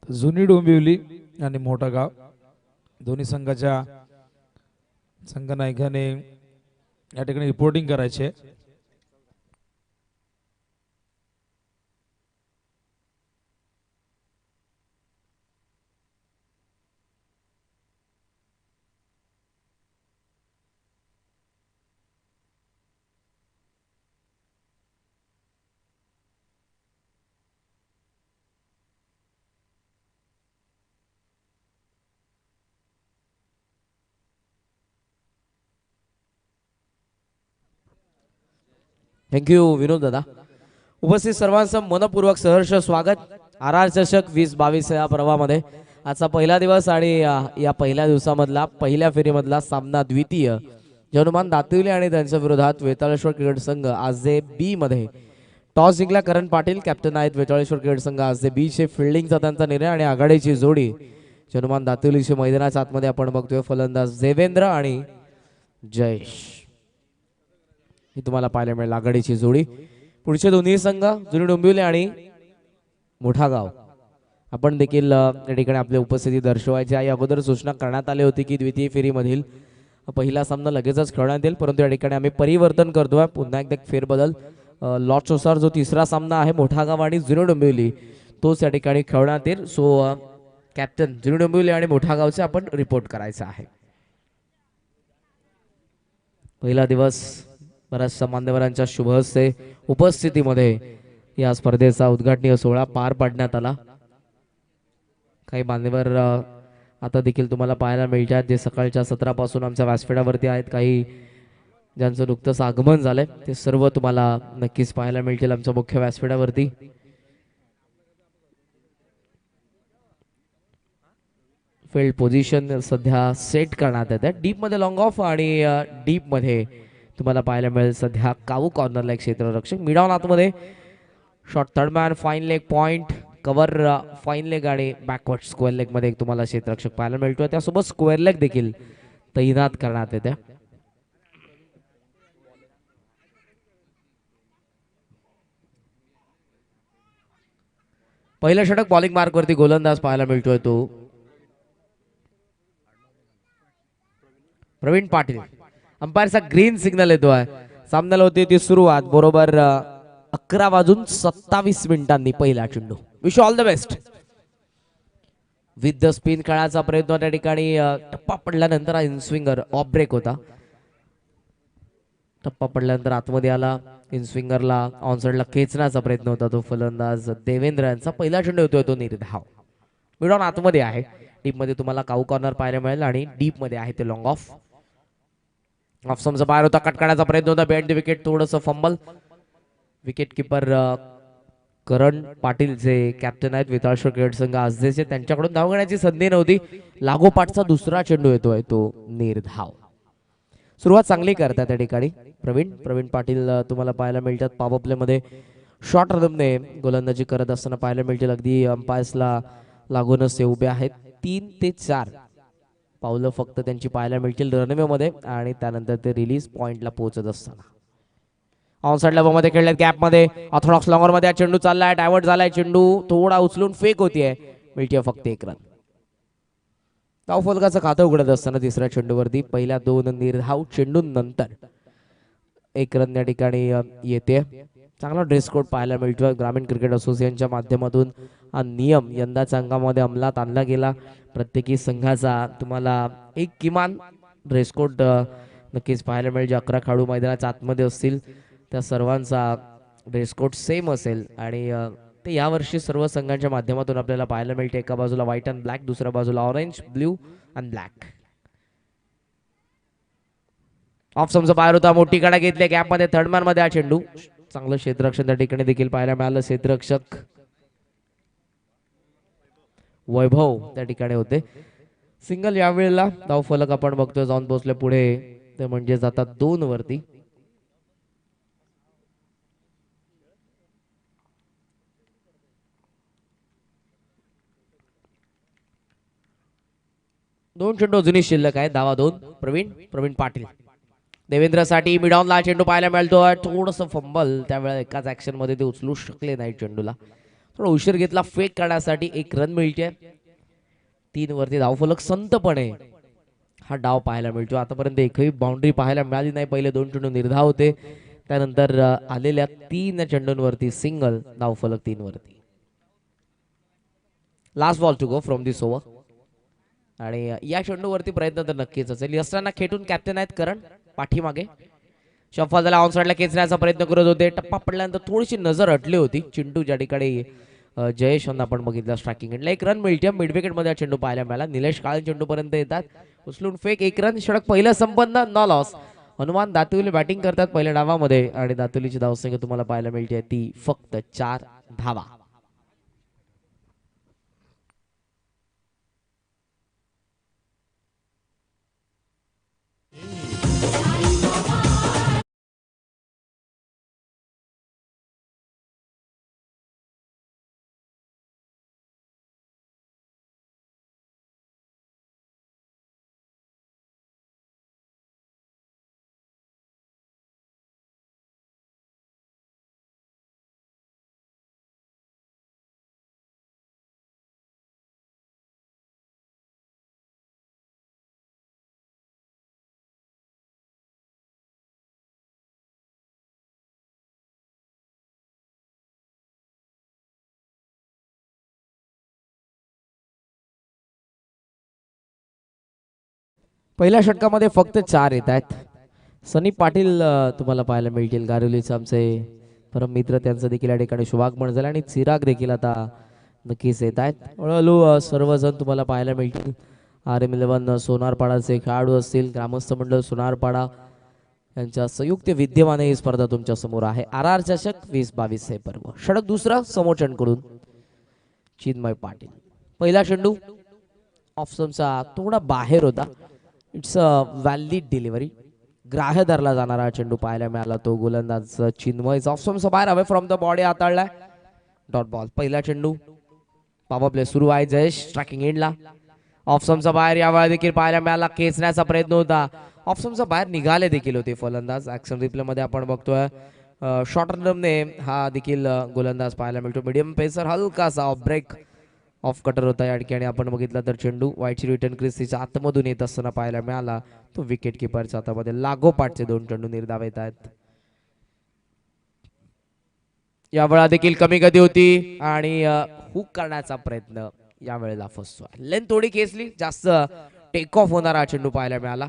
जुनी डोंबिवली आणि मोठा गाव दोन्ही संघाच्या संघनायकाने या ठिकाणी रिपोर्टिंग करायचे। थँक्यू विनोद दादा। उपस्थित सर्वांचं मनपूर्वक सहर्ष स्वागत आर चषक 2022 या पर्वामध्ये। आजचा पहिला दिवस आणि या पहिल्या दिवसामधला पहिल्या फेरीमधला सामना द्वितीय जनुमान दातिवली आणि त्यांच्या विरोधात वेताळेश्वर क्रिकेट संघ आज बी मध्ये टॉस जिंकला करण पाटील कॅप्टन आहेत वेताळेश्वर क्रिकेट संघ आज बी चे फिल्डिंगचा त्यांचा निर्णय आणि आघाडीची जोडी जनुमान दातिवलीच्या मैदानाच्या आतमध्ये आपण बघतोय फलंदाज देवेंद्र आणि जयेश ही तुम्हाला पाहायला मिळेल आघाडीची जोडी। पुढचे दोन्ही संघ जुनी डोंबिवली आणि मोठा गाव आपण देखील या ठिकाणी आपली उपस्थिती दर्शवायची आहे। अगोदर सूचना करण्यात आली होती की द्वितीय फेरीमधील पहिला सामना लगेचच खेळण्यात येईल, परंतु या ठिकाणी आम्ही परिवर्तन करतोय पुन्हा एकदा फेरबदल। लॉटनुसार जो तिसरा सामना आहे मोठा गाव आणि जुनी डोंबिवली तोच या ठिकाणी खेळण्यात येईल। सो कॅप्टन जुनी डोंबिवली आणि मोठा गावचे आपण रिपोर्ट करायचा आहे। पहिला दिवस बऱ्याचशा मान्यवरांच्या शुभ हस्ते उपस्थितीमध्ये या स्पर्धेचा उद्घाटनीय सोहळा पार पाडण्यात आला। काही मान्यवर आता देखील तुम्हाला पाहायला मिळतात जे सकाळच्या सत्रापासून आमच्या व्यासपीठावरती आहेत, काही ज्यांचं नुकतंच आगमन झालंय ते सर्व तुम्हाला नक्कीच पाहायला मिळतील आमच्या मुख्य व्यासपीठावरती। फील्ड पोझिशन सध्या सेट करण्यात येते डीप मध्ये लॉंग ऑफ आणि डीप मध्ये तुम्हाला पाहायला मिळेल सध्या काऊ कॉर्नरला एक क्षेत्ररक्षक मिड ऑन आतमध्ये shot third man fine leg point cover fine leg आणि बॅकवर्ड स्क्वेअर लेग मध्ये एक तुम्हाला क्षेत्ररक्षक पाहायला मिळतोय, त्यासोबत स्क्वेअर लेग देखील तैनात करण्यात येते। पहिलं षटक बॉलिंग मार्क वरती गोलंदाज पाहायला मिळतोय तो प्रवीण पाटील। अंपायरचा ग्रीन सिग्नल येतोय। सामन्याला होती ती सुरुवात बरोबर 11:27 पहिला चेंडू। Wish all the best. With the spin खेळाचा प्रयत्न त्या ठिकाणी टप्पा पडल्यानंतर हा इनस्विंगर ऑफ ब्रेक होता। टप्पा पडल्यानंतर आतमध्ये आला इनस्विंगरला ऑनसाइडला खेचण्याचा प्रयत्न होता तो फलंदाज देवेंद्र यांचा। पहिला चेंडू होतोय तो निर्धाव मिड ऑन आतमध्ये आहे। डीप मध्ये तुम्हाला काऊ कॉर्नर पाहायला मिळेल आणि डीप मध्ये आहे ते लॉंग ऑफ। ऑफ समजा बाहेर होता कट करण्याचा प्रयत्न होता बेंड द विकेट थोडंसं फंबल। विकेट किपर करण पाटील जे कॅप्टन आहेत वेताळेश्वर क्रिकेट संघ आजचे त्यांच्याकडून धाव घेण्याची संधी नव्हती। लागोपाठचा दुसरा चेंडू येतोय तो निर्धाव। सुरुवात चांगली करतात त्या ठिकाणी प्रवीण पाटील तुम्हाला पाहायला मिळतात पॉवर प्ले मध्ये शॉर्ट रदमने गोलंदाजी करत असताना पाहायला मिळतील। अगदी अंपायर्सला लागूनच ते उभे आहेत। 3 ते 4 पावलं फक्त त्यांची पाहायला मिळतील रनवे मध्ये आणि त्यानंतर ते रिलीज पॉइंटला पोहोचत असताना ऑन साइडला मध्ये खेळल्यात गॅप मध्ये ऑर्थोडॉक्स लॉंगर मध्ये चेंडू चाललाय डायव्हर्ट झालाय चेंडू थोडा उचलून फेक होतीये मिळते फक्त 1 रन। धाव फलकाचं खातं उघडत असताना तिसऱ्या चेंडूवरती पहिल्या 2 निर्धाव चेंडू नंतर 1 रन या ठिकाणी येते। चांगला ड्रेस कोड पाहायला मिळतोय ग्रामीण क्रिकेट असोसिएशनच्या माध्यमातून हा नियम यंदाच्या अंगामध्ये अंमलात आणला गेला। प्रत्येकी संघाचा तुम्हाला एक किमान ड्रेस कोड नक्कीच पाहायला मिळेल। जे 11 खेळाडू मैदानाच्या आतमध्ये असतील त्या सर्वांचा ड्रेस कोड सेम असेल आणि ते यावर्षी सर्व संघांच्या माध्यमातून आपल्याला पाहायला मिळते। एका बाजूला व्हाईट अँड ब्लॅक दुसऱ्या बाजूला orange blue and black. Of समजा बाहेर होता मोठी कडा घेतली गॅप मध्ये थर्ड मॅन मध्ये हा चेंडू चांगलं क्षेत्ररक्षण त्या ठिकाणी देखील पाहायला मिळालं। क्षेत्ररक्षक वैभव त्या ठिकाणी होते। सिंगल यावेळेला धाव फलक आपण बघतोय जाऊन पोहोचले पुढे ते म्हणजे जातात 2 वरती। दोन चेंडू अजूनही शिल्लक आहे। धावा 2 प्रवीण पाटील देवेंद्रसाठी मिड ऑनला चेंडू पाहायला मिळतोय थोडंसं फंबल त्यावेळेला एकाच ऍक्शन मध्ये ते उचलू शकले नाही चेंडूला थोडा उशीर घेतला फेक करण्यासाठी, 1 रन मिळते. 3 वरती धावफलक संतपणे हा डाव पाहायला मिळतो. आतापर्यंत एकही बाउंड्री पाहायला मिळाली नाही. पहिले 2 चेंडू निर्धाव होते, त्यानंतर आलेल्या 3 चेंडूंवरती सिंगल, धावफलक 3 वरती. Last ball to go from this over. आणि या चेंडूवरती प्रयत्न तर नक्कीच असेल. यस्त्रांना खेटून कॅप्टन आहेत करण पाठीमागे. शफल झाला, ऑन साइडला खेचण्याचा प्रयत्न करत होते. टप्पा पडल्यानंतर थोडीशी नजर हटली होती. चिंटू ज्या ठिकाणी जयेश यांना आपण बघितलं स्ट्रायकिंग एंडला. 1 रन मिळते. मिड विकेट मध्ये चेंडू पाहायला मिळाला. निलेश काळे चेंडू पर्यंत येतात, उचलून फेक, 1 रन. षटक पहिलं संपन्न, नो लॉस. हनुमान दातुली बॅटिंग करतात पहिल्या डावामध्ये आणि दातुलीची धावसंख्या तुम्हाला पाहायला मिळते ती फक्त 4 धावा. पहिल्या षटकामध्ये फक्त 4 येत आहेत. सनी पाटील तुम्हाला पाहायला मिळतील, गारिवलीचे आमचे परम मित्र, त्यांचं देखील या ठिकाणी शुभागमन झालं आणि चिराग देखील आता नक्कीच येत आहेत. हळूहळू सर्वजण तुम्हाला पाहायला मिळतील. RM11 सोनारपाडाचे खेळाडू असतील, ग्रामस्थ मंडळ सोनारपाडा यांच्या संयुक्त विद्यमाने ही स्पर्धा तुमच्या समोर आहे. RR चषक 2022 हे पर्व. षटक दुसरा समोरच्यांकडून चिन्मय पाटील. पहिला चेंडू ऑफ स्टंपचा थोडा बाहेर होता. It's a valid delivery. ग्राह्य धरला जाणारा चेंडू पाहायला मिळाला. तो गोलंदाज चिन्मय ऑफ स्टंपचा बाहेर अवे फ्रॉम द बॉडी हाताळलाय. Dot ball. पहिला चेंडू. पॉवर प्ले सुरू आहे. जयेश स्ट्रायकिंग एंडला. ऑफ स्टंपचा बाहेर यावेळा देखील पाहायला मिळाला. खेचण्याचा प्रयत्न होता. ऑफ स्टंपचा बाहेर निघाले देखील होते फलंदाज. ऍक्शन रिप्ले मध्ये आपण बघतोय शॉर्ट रनने हा देखील गोलंदाज पाहायला मिळतो. मीडियम पेसर, हलकासा ऑफ ब्रेक ऑफ कटर होता या ठिकाणी आपण बघितलं तर चेंडू व्हाईटची रिटर्न क्रीज तिच्या आतमधून येत असताना पाहायला मिळाला. तो विकेट किपरच्या हातामध्ये लागोपाठचे 2 चेंडू निर्धाव येत आहेत. यावेळा देखील कमी गती होती आणि हुक करण्याचा प्रयत्न यावेळेला फसतो. लेंथ थोडी खेचली, जास्त टेक ऑफ होणारा चेंडू पाहायला मिळाला.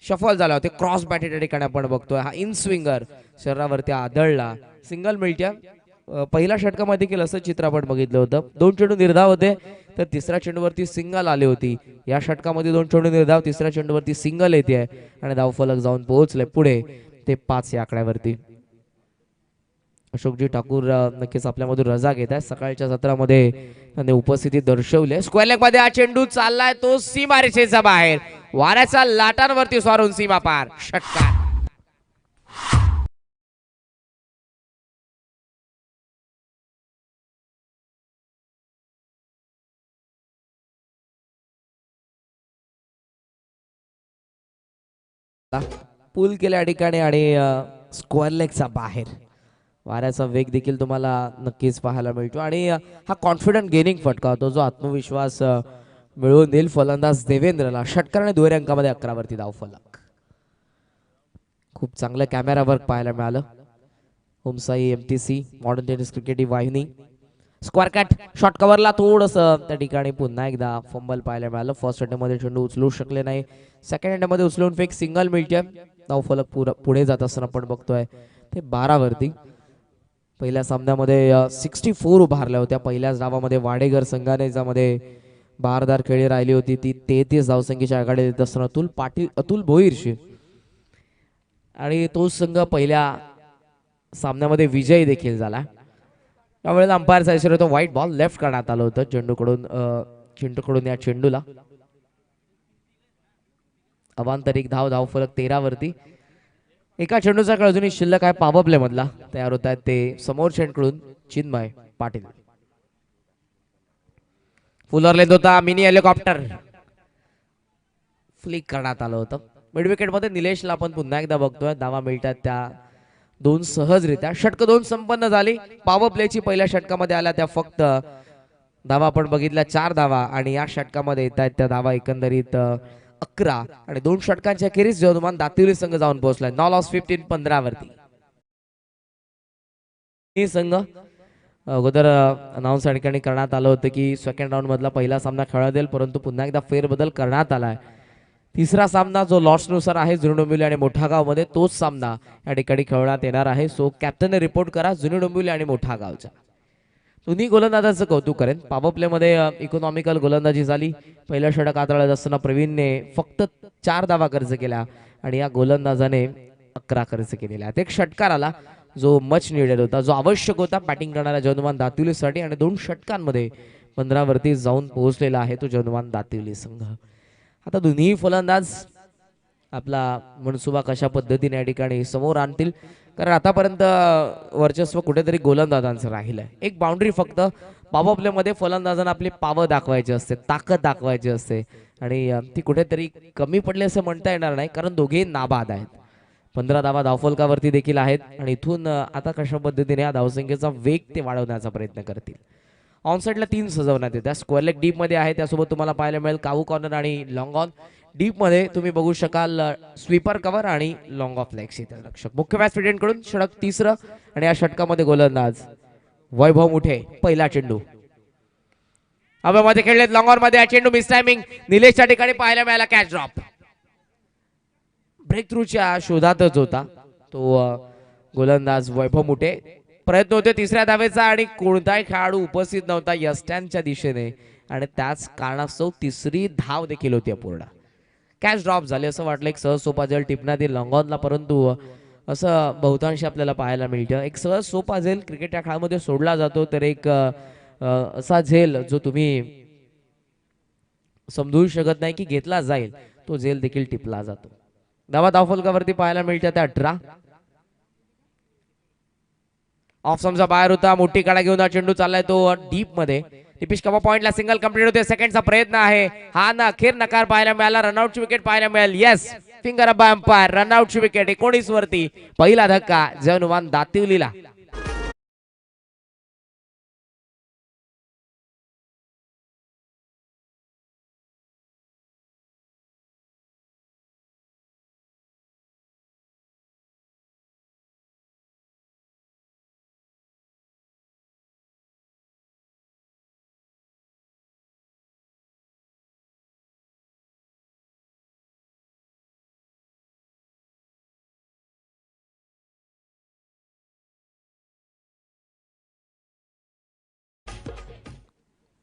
शफल झाला होते. क्रॉस बॅटेड या ठिकाणी आपण बघतोय. हा इन स्विंगर शरीरावरती आदळला. सिंगल मिळत्या. पहिल्या षटकामध्ये देखील असं चित्र आपण बघितलं होतं. 2 चेंडू निर्धाव होते, तर तिसऱ्या चेंडूवरती सिंगल आली होती. या षटकामध्ये 2 चेंडू निर्धाव, तिसऱ्या चेंडूवरती सिंगल येते आणि धावफलक जाऊन पोहोचले पुढे ते 5 या आकड्यावरती. अशोकजी ठाकूर नक्कीच आपल्यामधून रजा घेत आहेत. सकाळच्या सत्रामध्ये त्यांनी उपस्थिती दर्शवली. स्क्वेअर लेग मध्ये हा चेंडू चाललाय, तो सीमा रेषेच्या बाहेर, वाऱ्याच्या लाटांवरती स्वारून सीमा पार. षटकार. पूल केल्या ठिकाणी आणि स्क्वेअर लेगचा बाहेर. वाऱ्याचा वेग देखील तुम्हाला नक्कीच पाहायला मिळतो आणि हा कॉन्फिडंट गेनिंग फटका होतो जो आत्मविश्वास मिळवून देईल फलंदाज देवेंद्रला. षटकाराने दुहेरी अंकामध्ये 11 वरती धावफलक. खूप चांगलं कॅमेरा वर्क पाहायला मिळालं. Omsai MTC modern tennis cricket ही वाहिनी. स्क्वेअर कट शॉर्ट कव्हरला थोडंसं त्या ठिकाणी पुन्हा एकदा फंबल पाहायला मिळालं. फर्स्ट अटेम्प्टमध्ये चेंडू उचलू शकले नाही. सेकंड अटेम्प्टमध्ये उचलून फेक सिंगल मिळते. धावफलक पुढे जात असताना आपण बघतोय ते 12 वरती. पहिल्या सामन्यामध्ये 64 उभारल्या होत्या. पहिल्याच डावामध्ये वाडेगर संघाने ज्यामध्ये बहारदार खेळी राहिली होती ती 33 धावसंख्येच्या आघाडी देत असताना अतुल भोईरशी आणि तोच संघ पहिल्या सामन्यामध्ये विजयी देखील झाला. त्यावेळेला अंपायरचा इशारा होता व्हाईट बॉल लेफ्ट करण्यात आलं होतं चिंटूकडून या चेंडूला. अवांतरिक धावफलक 13 वरती. एका चेंडूचा खेळ अजूनही शिल्लक आहे पॉवर प्ले मधला. तयार होत आहेत ते समोरच्यांकडून चिन्मय पाटील. फुलर लेंथ होता. मिनी हेलिकॉप्टर फ्लिक करण्यात आलं होतं. मिड विकेट मध्ये निलेशला आपण पुन्हा एकदा बघतोय. धावा मिळतात त्या दोन सहजरित्या षटक दोन संपन्न झाली. पॉवर प्लेची पहिल्या षटकामध्ये आल्या त्या फक्त धावा आपण बघितल्या 4 धावा आणि या षटकामध्ये येत आहेत त्या धावा एकंदरीत 11 आणि दोन षटकांच्या अखेरीस जवळमान दातिवली संघ जाऊन पोहोचलाय. नॉ लॉस 15 वरती हे संघ अगोदर अनाऊन्स या ठिकाणी करण्यात आलं होतं की सेकंड राऊंड मधला पहिला सामना खेळला जाईल, परंतु पुन्हा एकदा फेरबदल करण्यात आलाय. तिसरा सामना जो लॉट्सनुसार आहे जुनी डोंबिवली आणि मोठा गाव मध्ये तोच सामना या ठिकाणी खेळण्यात येणार आहे. सो कॅप्टनने रिपोर्ट करा जुनी डोंबिवली आणि मोठा गावचा. दोन्ही गोलंदाजांचं कौतुक करेन. पॉवर प्ले मध्ये इकॉनॉमिकल गोलंदाजी झाली. पहिल्या षटक हाताळत असताना प्रवीणने फक्त 4 धावा खर्च केल्या आणि या गोलंदाजाने 11 खर्च केलेल्या. एक षटकार आला जो मच निडेड होता, जो आवश्यक होता बॅटिंग करणाऱ्या जनुमान दातिवलीसाठी आणि दोन षटकांमध्ये 15 वरती जाऊन पोहोचलेला आहे तो जनुमान दातिवली संघ. आता दोन्ही फलंदाज आपला मनसुबा कशा पद्धतीने या ठिकाणी समोर आणतील, कारण आतापर्यंत वर्चस्व कुठेतरी गोलंदाजांचं राहिलंय. एक बाउंड्री फक्त पॉवर प्ले मध्ये फलंदाजांना आपली पावर दाखवायची असते, ताकद दाखवायची असते आणि ती कुठेतरी कमी पडली असं म्हणता येणार नाही, कारण दोघेही नाबाद आहेत. 15 धावा धावफलकावरती देखील आहेत आणि इथून आता कशा पद्धतीने या धावसंख्येचा वेग ते वाढवण्याचा प्रयत्न करतील. ऑनसाइडला 3 सजवण्यात येतात. स्क्वेअर लेग डीप मध्ये आहे, त्यासोबत तुम्हाला पाहायला मिळेल कावू कॉर्नर आणि लॉंग ऑन. डीप मध्ये तुम्ही बघू शकाल स्वीपर कव्हर आणि लॉंग ऑफ लेग क्षेत्ररक्षक. मुख्य बॅट्समॅन कडून षटक तिसरं आणि या षटकामध्ये गोलंदाज वैभव मुठे. पहिला चेंडू हवेमध्ये खेळलेत लॉंग ऑन मध्ये. चेंडू मिस टायमिंग निलेशच्या ठिकाणी पाहायला मिळाला. Catch drop. ब्रेक थ्रूच्या शोधातच होता तो गोलंदाज वैभव मुठे. प्रयत्न होते तिसऱ्या धावेचा आणि कोणताही खेळाडू उपस्थित नव्हता यस्टॅनच्या दिशेने आणि त्याच कारणास्तव तिसरी धाव देखील होती अपूर्ण. कॅच ड्रॉप झाले असं वाटलं एक सहज सोपा झेल टिपण्यात येईल लॉंगॉनला, परंतु असं बहुतांशी आपल्याला पाहायला मिळतं. एक सहज सोपा झेल क्रिकेट या खेळामध्ये सोडला जातो, तर एक असा झेल जो तुम्ही समजू शकत नाही की घेतला जाईल तो झेल देखील टिपला जातो. धावा धावफलकावरती पाहायला मिळतात त्या 18. ऑफ समजा बाहेर होता, मोठी काढा घेऊन हा चेंडू चाललाय तो डीप मध्ये. टिपिश कबा पॉइंटला सिंगल कंप्लीट होते. सेकंडचा प्रयत्न आहे हा ना, अखेर नकार पाहायला मिळाला. रनआउटची विकेट पाहायला मिळेल. Yes, finger up umpire. रनआउटची विकेट 19 वरती. पहिला धक्का जनुमान दातिवलीला.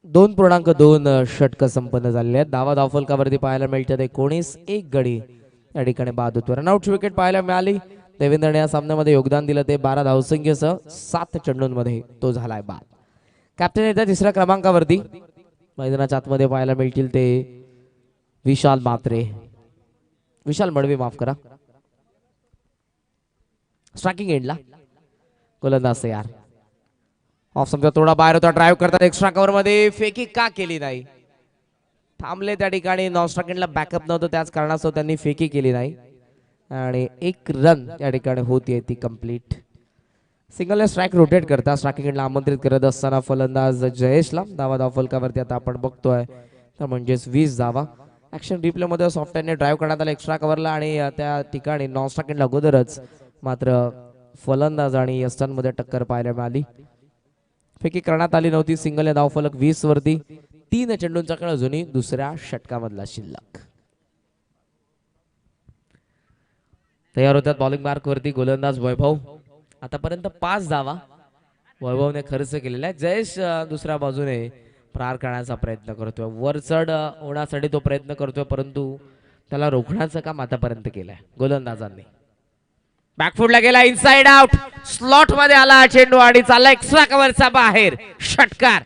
दोन पूर्णांक 2 षटक संपन्न झालेले आहेत. धावा धावफलकावरती पाहायला मिळतात 19. एक गडी या ठिकाणी बाद होतो. रनआउटची विकेट पाहायला मिळाली. देवेंद्रने या सामन्यामध्ये योगदान दिलं ते 12 धावसंख्येसह 7 चेंडूंमध्ये तो झालाय बाद. कॅप्टन येत्या तिसऱ्या क्रमांकावरती मैदानाच्या आतमध्ये पाहायला मिळतील ते विशाल मात्रे, विशाल मडवी माफ करा. स्ट्रायकिंग एंडला गोलंदाज तयार. ऑफ समजा थोडा बाहेर होता, ड्राईव्ह करतात एक्स्ट्रा कव्हर मध्ये. फेकी का केली नाही, थांबले त्या ठिकाणी. नॉन स्ट्रायकिंगला बॅकअप नव्हतं, त्याच कारणास्तव त्यांनी फेकी केली नाही आणि एक रन या ठिकाणी होती ती कंप्लीट. सिंगल स्ट्राईक रोटेट करता स्ट्रायकिंगला आमंत्रित करत असताना फलंदाज जयेशला. धावा धावफलकावरती आता आपण बघतोय तर म्हणजेच 20 धावा. ऍक्शन रिप्ले मध्ये सॉफ्टवेअरने ड्राईव्ह करण्यात आला एक्स्ट्रा कव्हरला आणि त्या ठिकाणी नॉन स्ट्रायकिंगला अगोदरच मात्र फलंदाज आणि यस्टन मध्ये टक्कर पाहायला मिळाली. फेकी करण्यात आली नव्हती. सिंगल या धावफलक 20 वरती. 3 चेंडूंचा खेळ अजूनही दुसऱ्या षटकामधला शिल्लक. तयार होतात बॉलिंग मार्क वरती गोलंदाज वैभव. आतापर्यंत 5 धावा वैभवने खर्च केलेला आहे. जयेश दुसऱ्या बाजूने प्रहार करण्याचा प्रयत्न करतोय, वर चढ होण्यासाठी तो प्रयत्न करतोय, परंतु त्याला रोखण्याचं काम आतापर्यंत केलंय गोलंदाजांनी. बॅकफुटला गेला, इनसाइड आउट. स्लॉट मध्ये आला चेंडू आणि चालला एक्स्ट्रा कव्हरचा बाहेर. षटकार.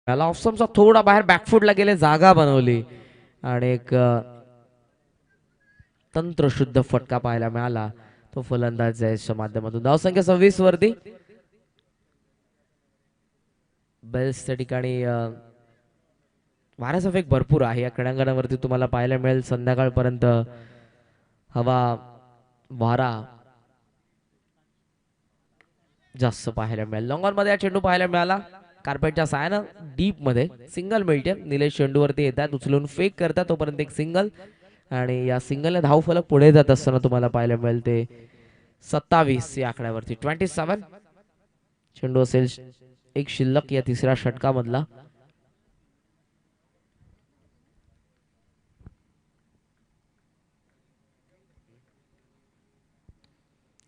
याला ऑफसमचा थोडा बाहेर बॅकफुटला गेले, जागा बनवली आणि एक तंत्रशुद्ध फटका पाहायला मिळाला तो फलंदाज जयेशच्या माध्यमातून. धावसंख्या 26 वरती. बेल्स त्या ठिकाणी वाऱ्याचा वेग भरपूर आहे या क्रीडांगणावरती, तुम्हाला पाहायला मिळेल संध्याकाळपर्यंत हवा वारा जास्त पाहायला मिळेल. लॉंग मध्ये हा चेंडू पाहायला मिळाला कार्पेटच्या साहाय्यानं डीप मध्ये सिंगल मिळते. निलेश चेंडूवरती येतात, उचलून फेक करतात, तोपर्यंत एक सिंगल आणि या सिंगलने धाव फलक पुढे जात असताना तुम्हाला पाहायला मिळेल ते 27 या आकड्यावरती. 27 चेंडू असेल एक शिल्लक या तिसऱ्या षटकामधला.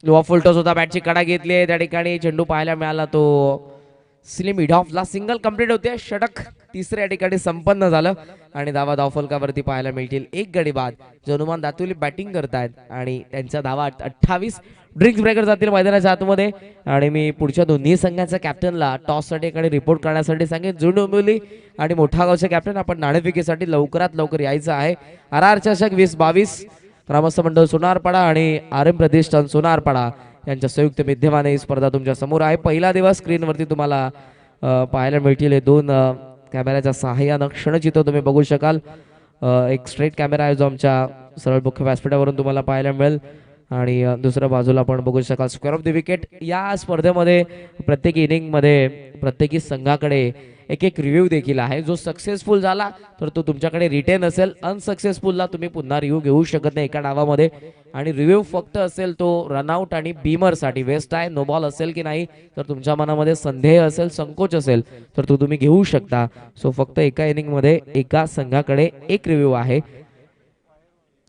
लोवा फुलटॉस होता, बॅटची कडा घेतली आहे त्या ठिकाणी. चेंडू पाहायला मिळाला तो स्लिम मिड ऑफला, सिंगल कंप्लीट होते. षटक तिसऱ्या ठिकाणी संपन्न झालं आणि धावा धावफलकावरती पाहायला मिळतील. एक गडी बाद. हनुमान दातुली बॅटिंग करतायत आणि त्यांच्या धावा 28. ड्रिंक्स ब्रेकर जातील मैदानाच्या आतमध्ये आणि मी पुढच्या दोन्ही संघाच्या कॅप्टनला टॉससाठी इकडे रिपोर्ट करण्यासाठी सांगेन. जुन डोंबिवली आणि मोठा गावचे कॅप्टन आपण नाणेफेकीसाठी लवकरात लवकर यायचं आहे. RR चषक 2022 ग्रामस्थ मंडळ सोनारपाडा आणि RM प्रतिष्ठान सोनारपाडा यांच्या संयुक्त विद्यमाने ही स्पर्धा तुमच्या समोर आहे. पहिला दिवस स्क्रीनवरती तुम्हाला पाहायला मिळतील हे दोन कॅमेऱ्याच्या सहाय्यानं क्षणचित्र तुम्ही बघू शकाल. एक स्ट्रेट कॅमेरा आहे जो आमच्या सरळ मुख्य व्यासपीठावरून तुम्हाला पाहायला मिळेल आणि दुसऱ्या बाजूला आपण बघू शकाल स्क्वेअर ऑफ द विकेट. या स्पर्धेमध्ये प्रत्येक इनिंगमध्ये प्रत्येकी संघाकडे एक एक रिव्ह्यू देखील आहे. जो सक्सेसफुल झाला तर तो तुमच्याकडे रिटेन असेल, अनसक्सेसफुलला तुम्ही पुन्हा रिव्ह्यू घेऊ शकत नाही एका डावामध्ये. आणि रिव्ह्यू फक्त असेल तो रनआउट आणि बीमरसाठी वेस्ट आहे. नो बॉल असेल की नाही तर तुमच्या मनामध्ये संदेह असेल, संकोच असेल तर तो तुम्ही घेऊ शकता. सो फक्त एका इनिंगमध्ये एका संघाकडे एक रिव्ह्यू आहे.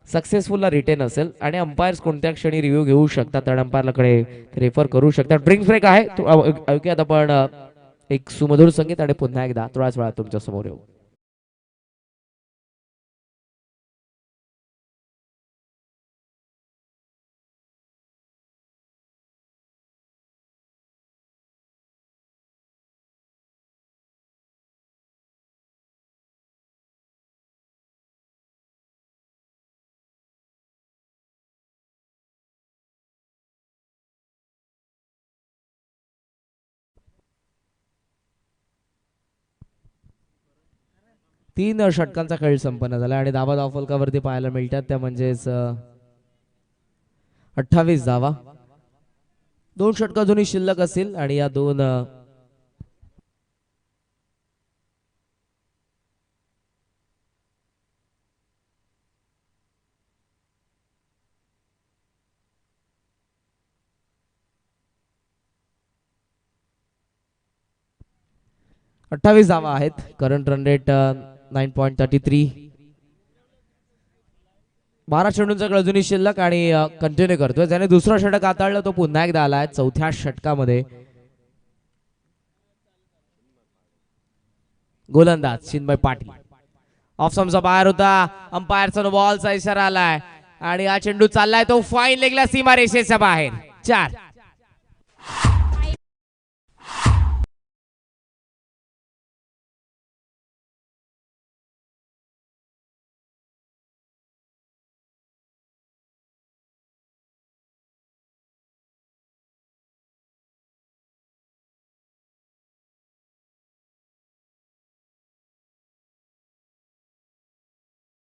सक्सेसफुलला रिटेन असेल आणि अंपायर्स कोणत्या क्षणी रिव्ह्यू घेऊ शकतात तर अंपायरकडे रेफर करू शकतात. ड्रिंक्स ब्रेक आहे ऐकूयात आपण एक सुमधुर संगीत आणि पुन्हा एकदा थोड्याच वेळात तुमच्या समोर येऊ. तीन षटकांचा खेळ संपन्न झाला आणि धावा धावफलकावरती पाहायला मिळतात त्या म्हणजेच 28 धावा. 2 षटक अजूनही शिल्लक असतील आणि या दोन 28 धावा आहेत. Current run rate 9.33. 12 चेंडूंचा खेळ अजूनही शिल्लक आणि कंटिन्यू करतोय. ज्याने दुसरा षटक हाताळलं तो पुन्हा एकदा आलाय चौथ्या षटकामध्ये. गोलंदाज चिन्मय पाटील. ऑफ समजा बाहेर होता, अंपायरचा बॉलचा इशारा आलाय आणि हा चेंडू चाललाय तो फाईन लेगला सीमा रेषेच्या बाहेर. 4.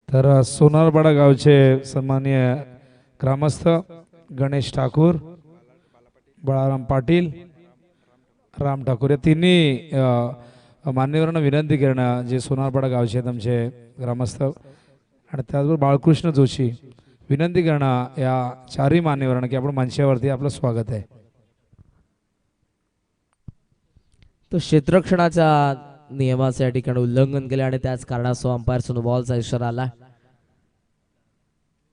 तर सोनारपाडा गावचे सन्माननीय ग्रामस्थ गणेश ठाकूर, बाळाराम पाटील, राम ठाकूर या तिन्ही मान्यवरांना विनंती करणं जे सोनारपाडा गावचे आहेत आमचे ग्रामस्थ आणि त्याचबरोबर बाळकृष्ण जोशी विनंती करणं या चारही मान्यवरांना की आपण मंचावरती आपलं स्वागत आहे. तो क्षेत्ररक्षणाच्या नियमाचं या ठिकाणी उल्लंघन केले आणि त्याच कारणास्तव अंपायर बॉलचा इशारा आला.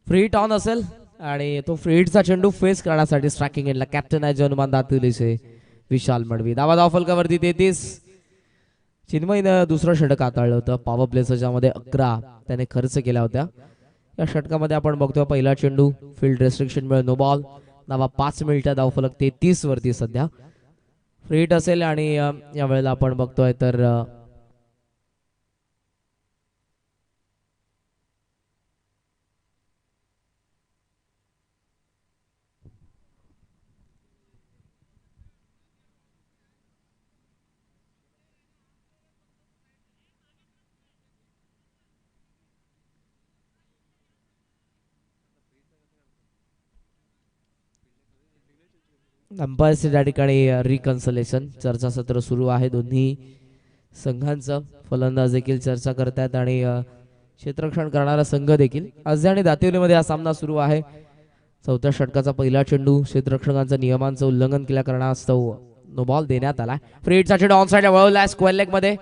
फ्री हिट ऑन असेल आणि तो फ्री हिटचा चेंडू फेस करण्यासाठी स्ट्रायकिंग एंडला कॅप्टन आहे हनुमान दातुलीचे विशाल मडवी. धावा धावफलकावरती 33. चिन्मयनं दुसरं षटक हाताळलं होतं पॉवर प्लेचं, ज्यामध्ये 11 त्याने खर्च केल्या होत्या. या षटकामध्ये आपण बघतोय पहिला चेंडू फील्ड रेस्ट्रिक्शन मुळे नो बॉल. धावा 5 मिनिटं, धावफलक 33 वरती सध्या. फ्री हिट असेल आणि या वेळेला आपण बघतोय तर अंपायरचे त्या ठिकाणी रिकन्सलेशन चर्चासत्र सुरू आहे. दोन्ही संघांचं फलंदाज देखील चर्चा करतात आणि क्षेत्ररक्षण करणारा संघ देखील. आज आणि दातिवलीमध्ये हा सामना सुरू आहे. चौथ्या षटकाचा पहिला चेंडू क्षेत्ररक्षकांच्या नियमांचं उल्लंघन केल्या कारणास्तव नो बॉल देण्यात आला. फ्री हिटचा चेंडू ऑन साइडला वळवला स्क्वेअर लेग मध्ये.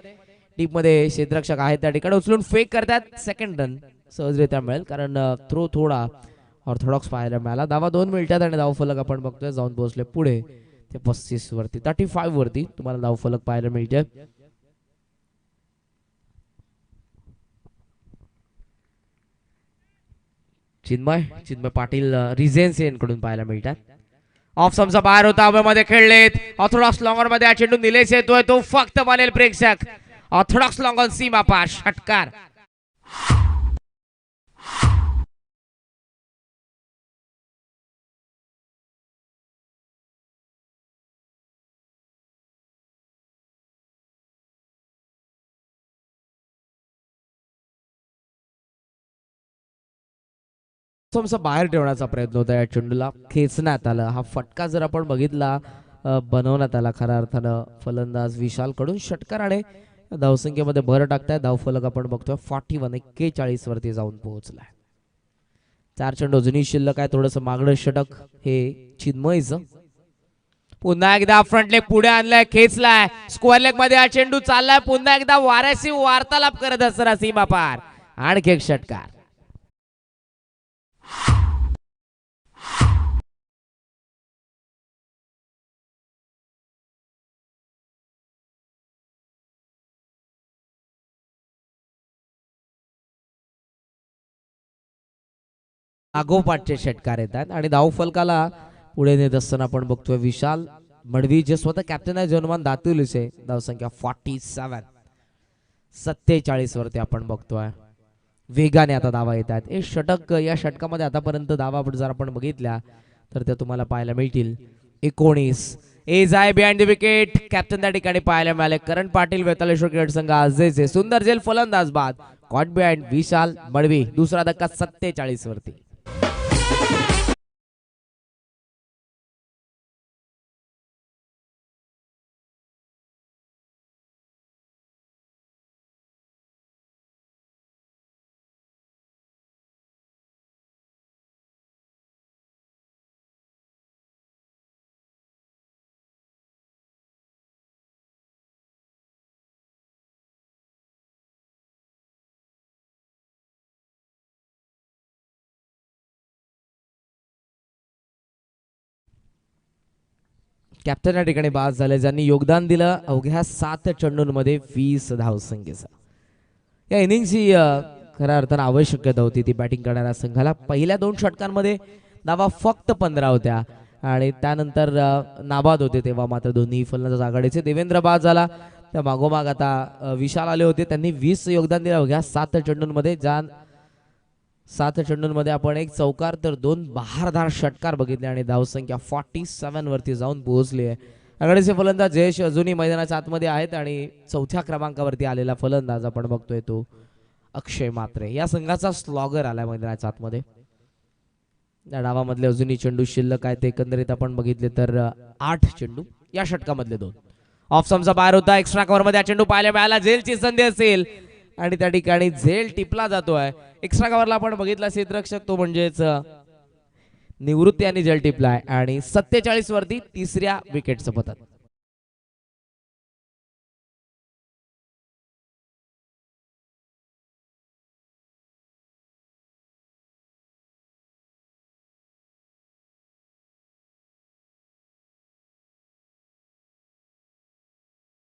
डीप मध्ये क्षेत्ररक्षक आहेत त्या ठिकाणी उचलून फेक करतात. सेकंड रन सहजरित्या मिळेल कारण थ्रो थोडा ऑर्थोडॉक्स पाहायला मिळाला. धावा 2 मिनिटात आणि धावफलक आपण बघतोय जाऊन पोहोचले पुढे ते 35 वरती 35 वरती तुम्हाला धावफलक पाहायला मिळते. चिन्मय पाटील रिजेन्सी यांकडून पाहायला मिळतात. ऑफ समचा बाहेर होता हवेमध्ये खेळलेत. ऑर्थोडॉक्स लॉंगर मध्ये हा चेंडू निलेश येतोय तो फक्त बनेल प्रेक्षक. ऑर्थोडॉक्स लॉंगॉन सीमा पार षटकार. थोडंसं बाहेर ठेवण्याचा प्रयत्न होता. या चेंडूला खेचण्यात आलं. हा फटका जर आपण बघितला बनवण्यात आला खऱ्या अर्थानं फलंदाज विशाल कडून. षटकार आणि धावसंख्येमध्ये भर टाकताय. धावफलक आपण बघतोय 41 वरती जाऊन पोहोचलाय. 4 चेंडू अजूनही शिल्लक आहे. थोडंसं मागणं षटक हे चिन्मयचं. पुन्हा एकदा फ्रंट लेग पुढे आणलाय खेचलाय. स्क्वेअर लेग मध्ये हा चेंडू चाललाय. पुन्हा एकदा वाऱ्याशी वार्तालाप करत असताना सीमा पार आणखी एक षटकार. लागोपाठचे षटकार येतात आणि धावफलकाला पुढे नेत असताना आपण बघतोय विशाल मडवी जे स्वतः कॅप्टन आहे जनमान दातुलीचे. धावसंख्या 47 वरती आपण बघतोय. वेगाने आता धावा येतात. हे षटक या षटकामध्ये आतापर्यंत धावा जर आपण बघितल्या तर त्या तुम्हाला पाहायला मिळतील 19. एज आहे बिहाइंड द विकेट. कॅप्टन त्या ठिकाणी पाहायला मिळाले. करण पाटील वेतालेश्वर क्रिकेट संघ आजचे सुंदर झेल फलंदाज बाद कॉट बिहाइंड विशाल मडवी. दुसरा धक्का 47 वरती. कॅप्टन या ठिकाणी बाद झाले ज्यांनी योगदान दिलं अवघ्या 7 चेंडूंमध्ये 20 धावसंख्येचा. या इनिंगची खऱ्या अर्थानं आवश्यकता होती ती बॅटिंग करणाऱ्या संघाला. पहिल्या 2 षटकांमध्ये धावा फक्त 15 होत्या आणि त्यानंतर नाबाद होते. तेव्हा मात्र दोन्ही फलंदाज आघाडीचे. देवेंद्र बाद झाला. त्या मागोमाग आता विशाल आले होते. त्यांनी 20 योगदान दिलं अवघ्या 7 चेंडूंमध्ये. ज्या 7 चेंडूंमध्ये आपण 1 चौकार तर 2 बहारदार षटकार बघितले आणि धावसंख्या 47 वरती जाऊन पोहोचली आहे. आघाडीचे फलंदाज जयेश अजूनही मैदानाच्या आतमध्ये आहेत आणि 4थ्या क्रमांकावरती आलेला फलंदाज आपण बघतोय तो अक्षय मात्रे. या संघाचा स्लॉगर आलाय मैदानाच्या आतमध्ये. या डावामधले अजूनही चेंडू शिल्लक आहेत. एकंदरीत आपण बघितले तर 8 चेंडू या षटकामधले 2. ऑफ समचा बाहेर होता. एक्स्ट्रा कव्हर मध्ये चेंडू पाहायला मिळाला. झेलची संधी असेल आणि त्या ठिकाणी झेल टिपला जातोय. एक्स्ट्रा कव्हरला आपण बघितला क्षेत्ररक्षक तो म्हणजेच निवृत्ती यांनी झेल टिपलाय आणि 47 वरती 3ऱ्या विकेटचं पतन.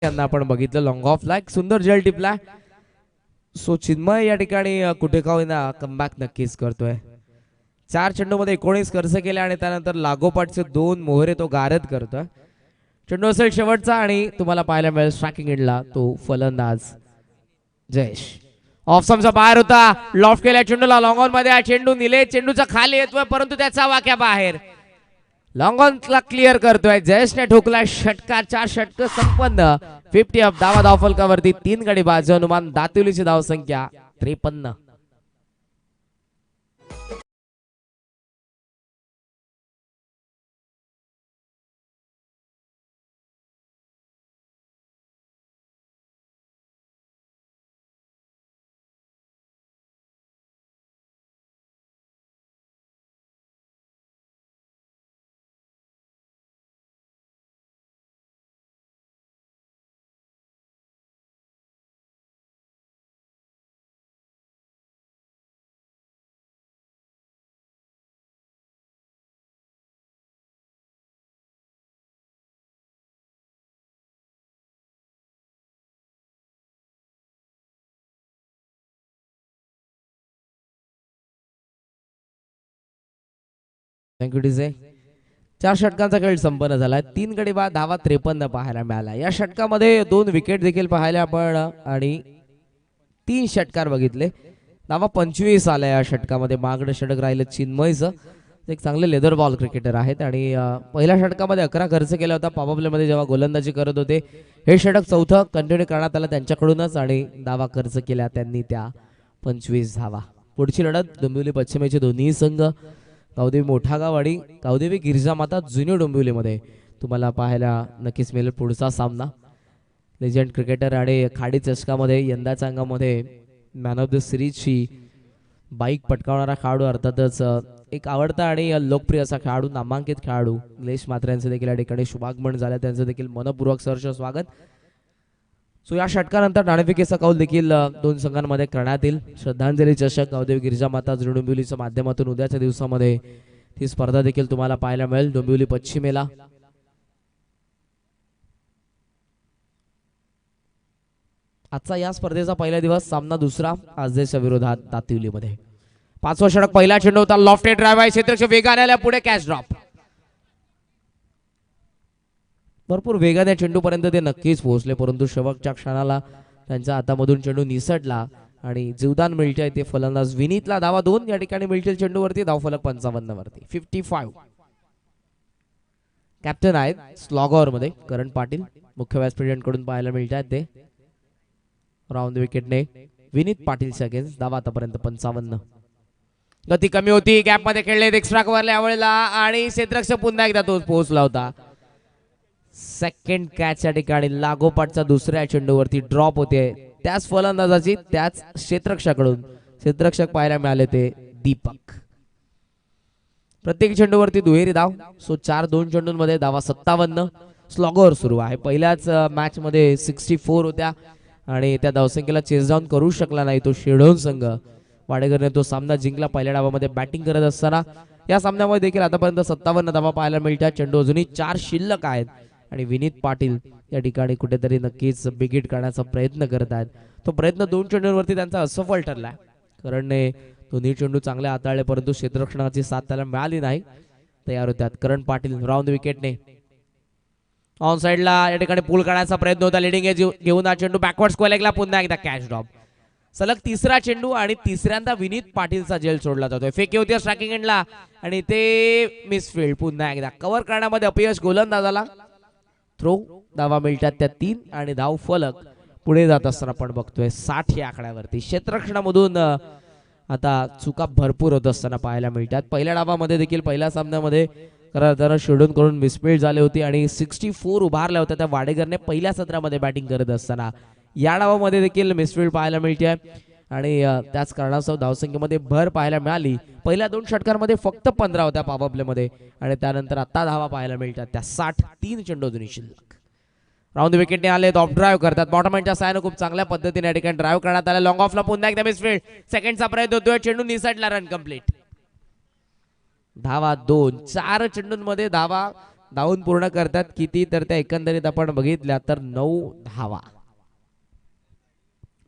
यांना आपण बघितलं लॉंग ऑफ ला एक सुंदर झेल टिपला. सो चिन्मय या ठिकाणी कुठे का होईना कमबॅक नक्कीच करतोय. 4 चेंडूमध्ये 19 खर्च केले आणि त्यानंतर लागोपाठचे 2 मोहरे तो गारद करतोय. चेंडू असेल शेवटचा आणि तुम्हाला पाहायला मिळेल स्ट्रायकिंग एंडला तो फलंदाज जयेश. ऑफ समचा बाहेर होता. लॉफ्ट केल्या चेंडूला लॉंग ऑन मध्ये चेंडू निले. चेंडूचा खाली येतोय परंतु त्याचा वाक्या बाहेर. लॉंग ऑनला क्लिअर करतोय. जयेशने ठोकलाय षटकार. 4 षटक संपन्न. 50 ऑफ धावा धावफलकावरती 3 गडी बाद. अनुमान दातिवलीची धावसंख्या 53. Thank you DJ. 4 षटकांचा खेळ संपन्न झाला. 3 गडी बाद धावा 53 पाहायला मिळाला. या षटकामध्ये 2 विकेट देखील पाहायला आपण आणि 3 षटकार बघितले. धावा 25 आल्या या षटकामध्ये. मागणं षटक राहिलं चिन्मयचं. एक चांगले लेदर बॉल क्रिकेटर आहेत आणि पहिल्या षटकामध्ये 11 खर्च केला होता पॉवर प्लेमध्ये जेव्हा गोलंदाजी करत होते. हे षटक चौथं कंटिन्यू करण्यात आलं त्यांच्याकडूनच आणि धावा खर्च केल्या त्यांनी त्या 25 धावा. पुढची लढत डोंबिवली पश्चिमेचे दोन्ही संघ गावदेवी मोठा गाव आणि गावदेवी गिरिजामाता जुन्या डोंबिवलीमध्ये तुम्हाला पाहायला नक्कीच मिळेल पुढचा सामना. लेजंड क्रिकेटर आणि खाडी चषकामध्ये यंदाच्या अंगामध्ये मॅन ऑफ द सिरीजची बाईक पटकावणारा खेळाडू अर्थातच एक आवडता आणि लोकप्रिय असा खेळाडू नामांकित खेळाडू निलेश म्हात्रे यांचे देखील या ठिकाणी शुभागमन झालं. त्यांचं देखील मनपूर्वक सहर्ष स्वागत. सो या षटकानंतर नाणेफेकीचा कौल देखील 2 संघांमध्ये करण्यात येईल. श्रद्धांजली चषक गावदेवी गिरिजामाता जुन्या डोंबिवलीच्या माध्यमातून उद्याच्या दिवसामध्ये ती स्पर्धा देखील तुम्हाला पाहायला मिळेल डोंबिवली पश्चिमेला. आजचा या स्पर्धेचा पहिला दिवस. सामना दुसरा आजच्या विरोधात दातिवलीमध्ये. 5वा षटक पहिला चेंडू होता. लॉफ्टेड ड्राइव्ह आहे. क्षेत्ररक्षक वेगाने आल्या पुढे कॅच ड्रॉप. भरपूर वेगाने चेंडूपर्यंत ते नक्कीच पोहोचले परंतु शेवटच्या क्षणाला त्यांच्या हातामधून चेंडू निसटला आणि जीवदान मिळते ते फलंदाज विनीतला. धावा 2 या ठिकाणी मिळतील चेंडूवरती. धावफलक 55 वरती. 55. कॅप्टन आहेत स्लॉगर मध्ये करण पाटील. मुख्य व्यासपीठ कडून पाहायला मिळतात ते. राऊंड विकेटने विनीत पाटीलच्या अगेन्स्ट. धावा आतापर्यंत 55. गती कमी होती. गॅप मध्ये खेळले एक्स्ट्रा कव्हरला यावेळेला आणि क्षेत्ररक्षक पुन्हा एकदा तो पोहोचला होता. सेकंड कॅच या ठिकाणी लागोपाठच्या दुसऱ्या चेंडूवरती ड्रॉप होते. त्याच फलंदाजाची त्याच क्षेत्ररक्षकाकडून. क्षेत्ररक्षक पाहायला मिळाले ते दीपक. प्रत्येक चेंडूवरती दुहेरी धाव. सो 4-2 चेंडूंमध्ये धावा 57. स्लॉगर सुरू आहे. पहिल्याच मॅच मध्ये 64 होत्या आणि त्या धावसंख्येला चेस डाऊन करू शकला नाही तो शेडोन संघ. वाडेकरने तो सामना जिंकला पहिल्या डावामध्ये बॅटिंग करत असताना. या सामन्यामध्ये देखील आतापर्यंत 57 धावा पाहायला मिळतात. चेंडू अजूनही 4 शिल्लक आहेत आणि विनीत पाटील या ठिकाणी कुठेतरी नक्कीच बिगिट करण्याचा प्रयत्न करत आहेत. तो प्रयत्न 2 चेंडूंवरती त्यांचा असफल ठरला. करणने दोन्ही चेंडू चांगले हाताळले परंतु क्षेत्ररक्षणाची साथ त्याला मिळाली नाही. तयार होत्यात करण पाटील राऊंड विकेटने. ऑन साइडला या ठिकाणी पूल करण्याचा प्रयत्न होता. लिडिंग एज घेऊन हा चेंडू बॅकवर्ड स्क्वेअर लेगला पुन्हा एकदा कॅच ड्रॉप. सलग तिसरा चेंडू आणि तिसऱ्यांदा विनीत पाटीलचा जेल सोडला जातोय. फेकी होती स्ट्रायकिंग एंडला आणि ते मिसफील्ड. पुन्हा एकदा कव्हर करण्यामध्ये अपयश गोलंदाजाला. थ्रो. धावा मिळतात त्या 3 आणि धाव फलक पुढे जात असताना आपण बघतोय 60 या आकड्यावरती. क्षेत्ररक्षणामधून आता चुका भरपूर होत असताना पाहायला मिळतात. पहिल्या डावामध्ये देखील पहिल्या सामन्यामध्ये शेडून करून मिसफील्ड झाले होते आणि 64 उभारल्या होत्या त्या वाडेकरने पहिल्या सत्रामध्ये बॅटिंग करत असताना. या डावामध्ये देखील मिसफील्ड पाहायला मिळते आणि त्याच कारणास्तव धावसंख्येमध्ये भर पाहायला मिळाली. पहिल्या 2 षटकांमध्ये फक्त 15 होत्या पॉवर प्लेमध्ये आणि त्यानंतर आता धावा पाहायला मिळतात त्या 60. 3 चेंडू अजूनही शिल्लक. राऊंड विकेटने आले. ऑफ ड्राईव्ह करतात. बॉटमॅनच्या साहाय्याने खूप चांगल्या पद्धतीने या ठिकाणी ड्राईव्ह करण्यात आला. लॉंग ऑफला पुन्हा एकदा मिसफील्ड. सेकंडचा प्रयत्न होतोय. चेंडू निसटला. Run complete. धावा 2. 4 चेंडूंमध्ये धावा धावून पूर्ण करतात. किती तर त्या एकंदरीत आपण बघितल्या तर 9 धावा.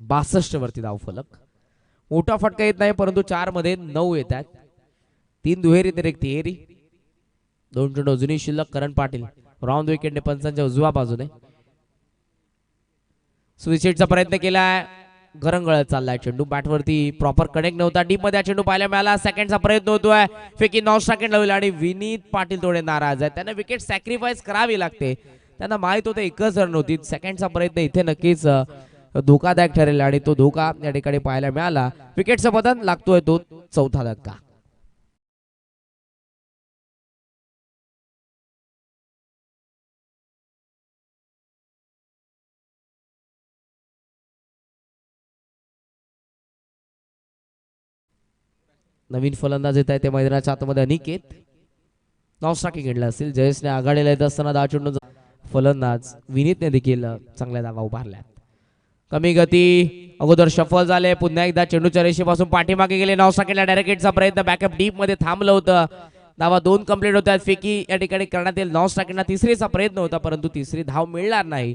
62 वरती धाव फलक. मोठा फटका येत नाही परंतु 4 मध्ये 9 येतात. 3 दुहेरी तर 1 तिहेरी. 2 चेंडू अजूनही शिल्लक. करण पाटील राऊंड विकेटने पंचांच्या उजव्या बाजूने. स्विचचा प्रयत्न केलाय. घरंगळत चाललाय चेंडू. बॅटवरती प्रॉपर कनेक्ट नव्हता. डीप मध्ये चेंडू पाहायला मिळाला. सेकंडचा प्रयत्न होतोय. फेकी नॉन स्ट्राइक लावला आणि विनीत पाटील थोडे नाराज आहेत. त्यांना विकेट सॅक्रिफाईस करावी लागते. त्यांना माहित होतं एकच रन होती. सेकंडचा प्रयत्न इथे नक्कीच धोकादायक ठरेल आणि तो धोका या ठिकाणी पाहायला मिळाला. विकेटचं पतन लागतोय तो 4था धक्का. नवीन फलंदाज येत आहे ते मैदानाच्या आतमध्ये अनिकेत. नॉन स्ट्राइकिंग घेतला असेल. जयेशने आघाडीला येत असताना 10 चेंडू फलंदाज विनीतने देखील चांगल्या धावा उभारल्या. कमी गती. अगोदर शफल झाले. पुन्हा एकदा चेंडूच्या रेषेपासून पाठीमागे गेले. नॉन स्ट्राइकिंगला डायरेक्ट हिटचा प्रयत्न. बॅकअप डीप मध्ये थांबलं होतं. धावा 2 कंप्लीट होतात. फेकी या ठिकाणी करण्यात येईल. नॉन स्ट्राइकिंगला तिसरीचा प्रयत्न होता परंतु तिसरी धाव मिळणार नाही.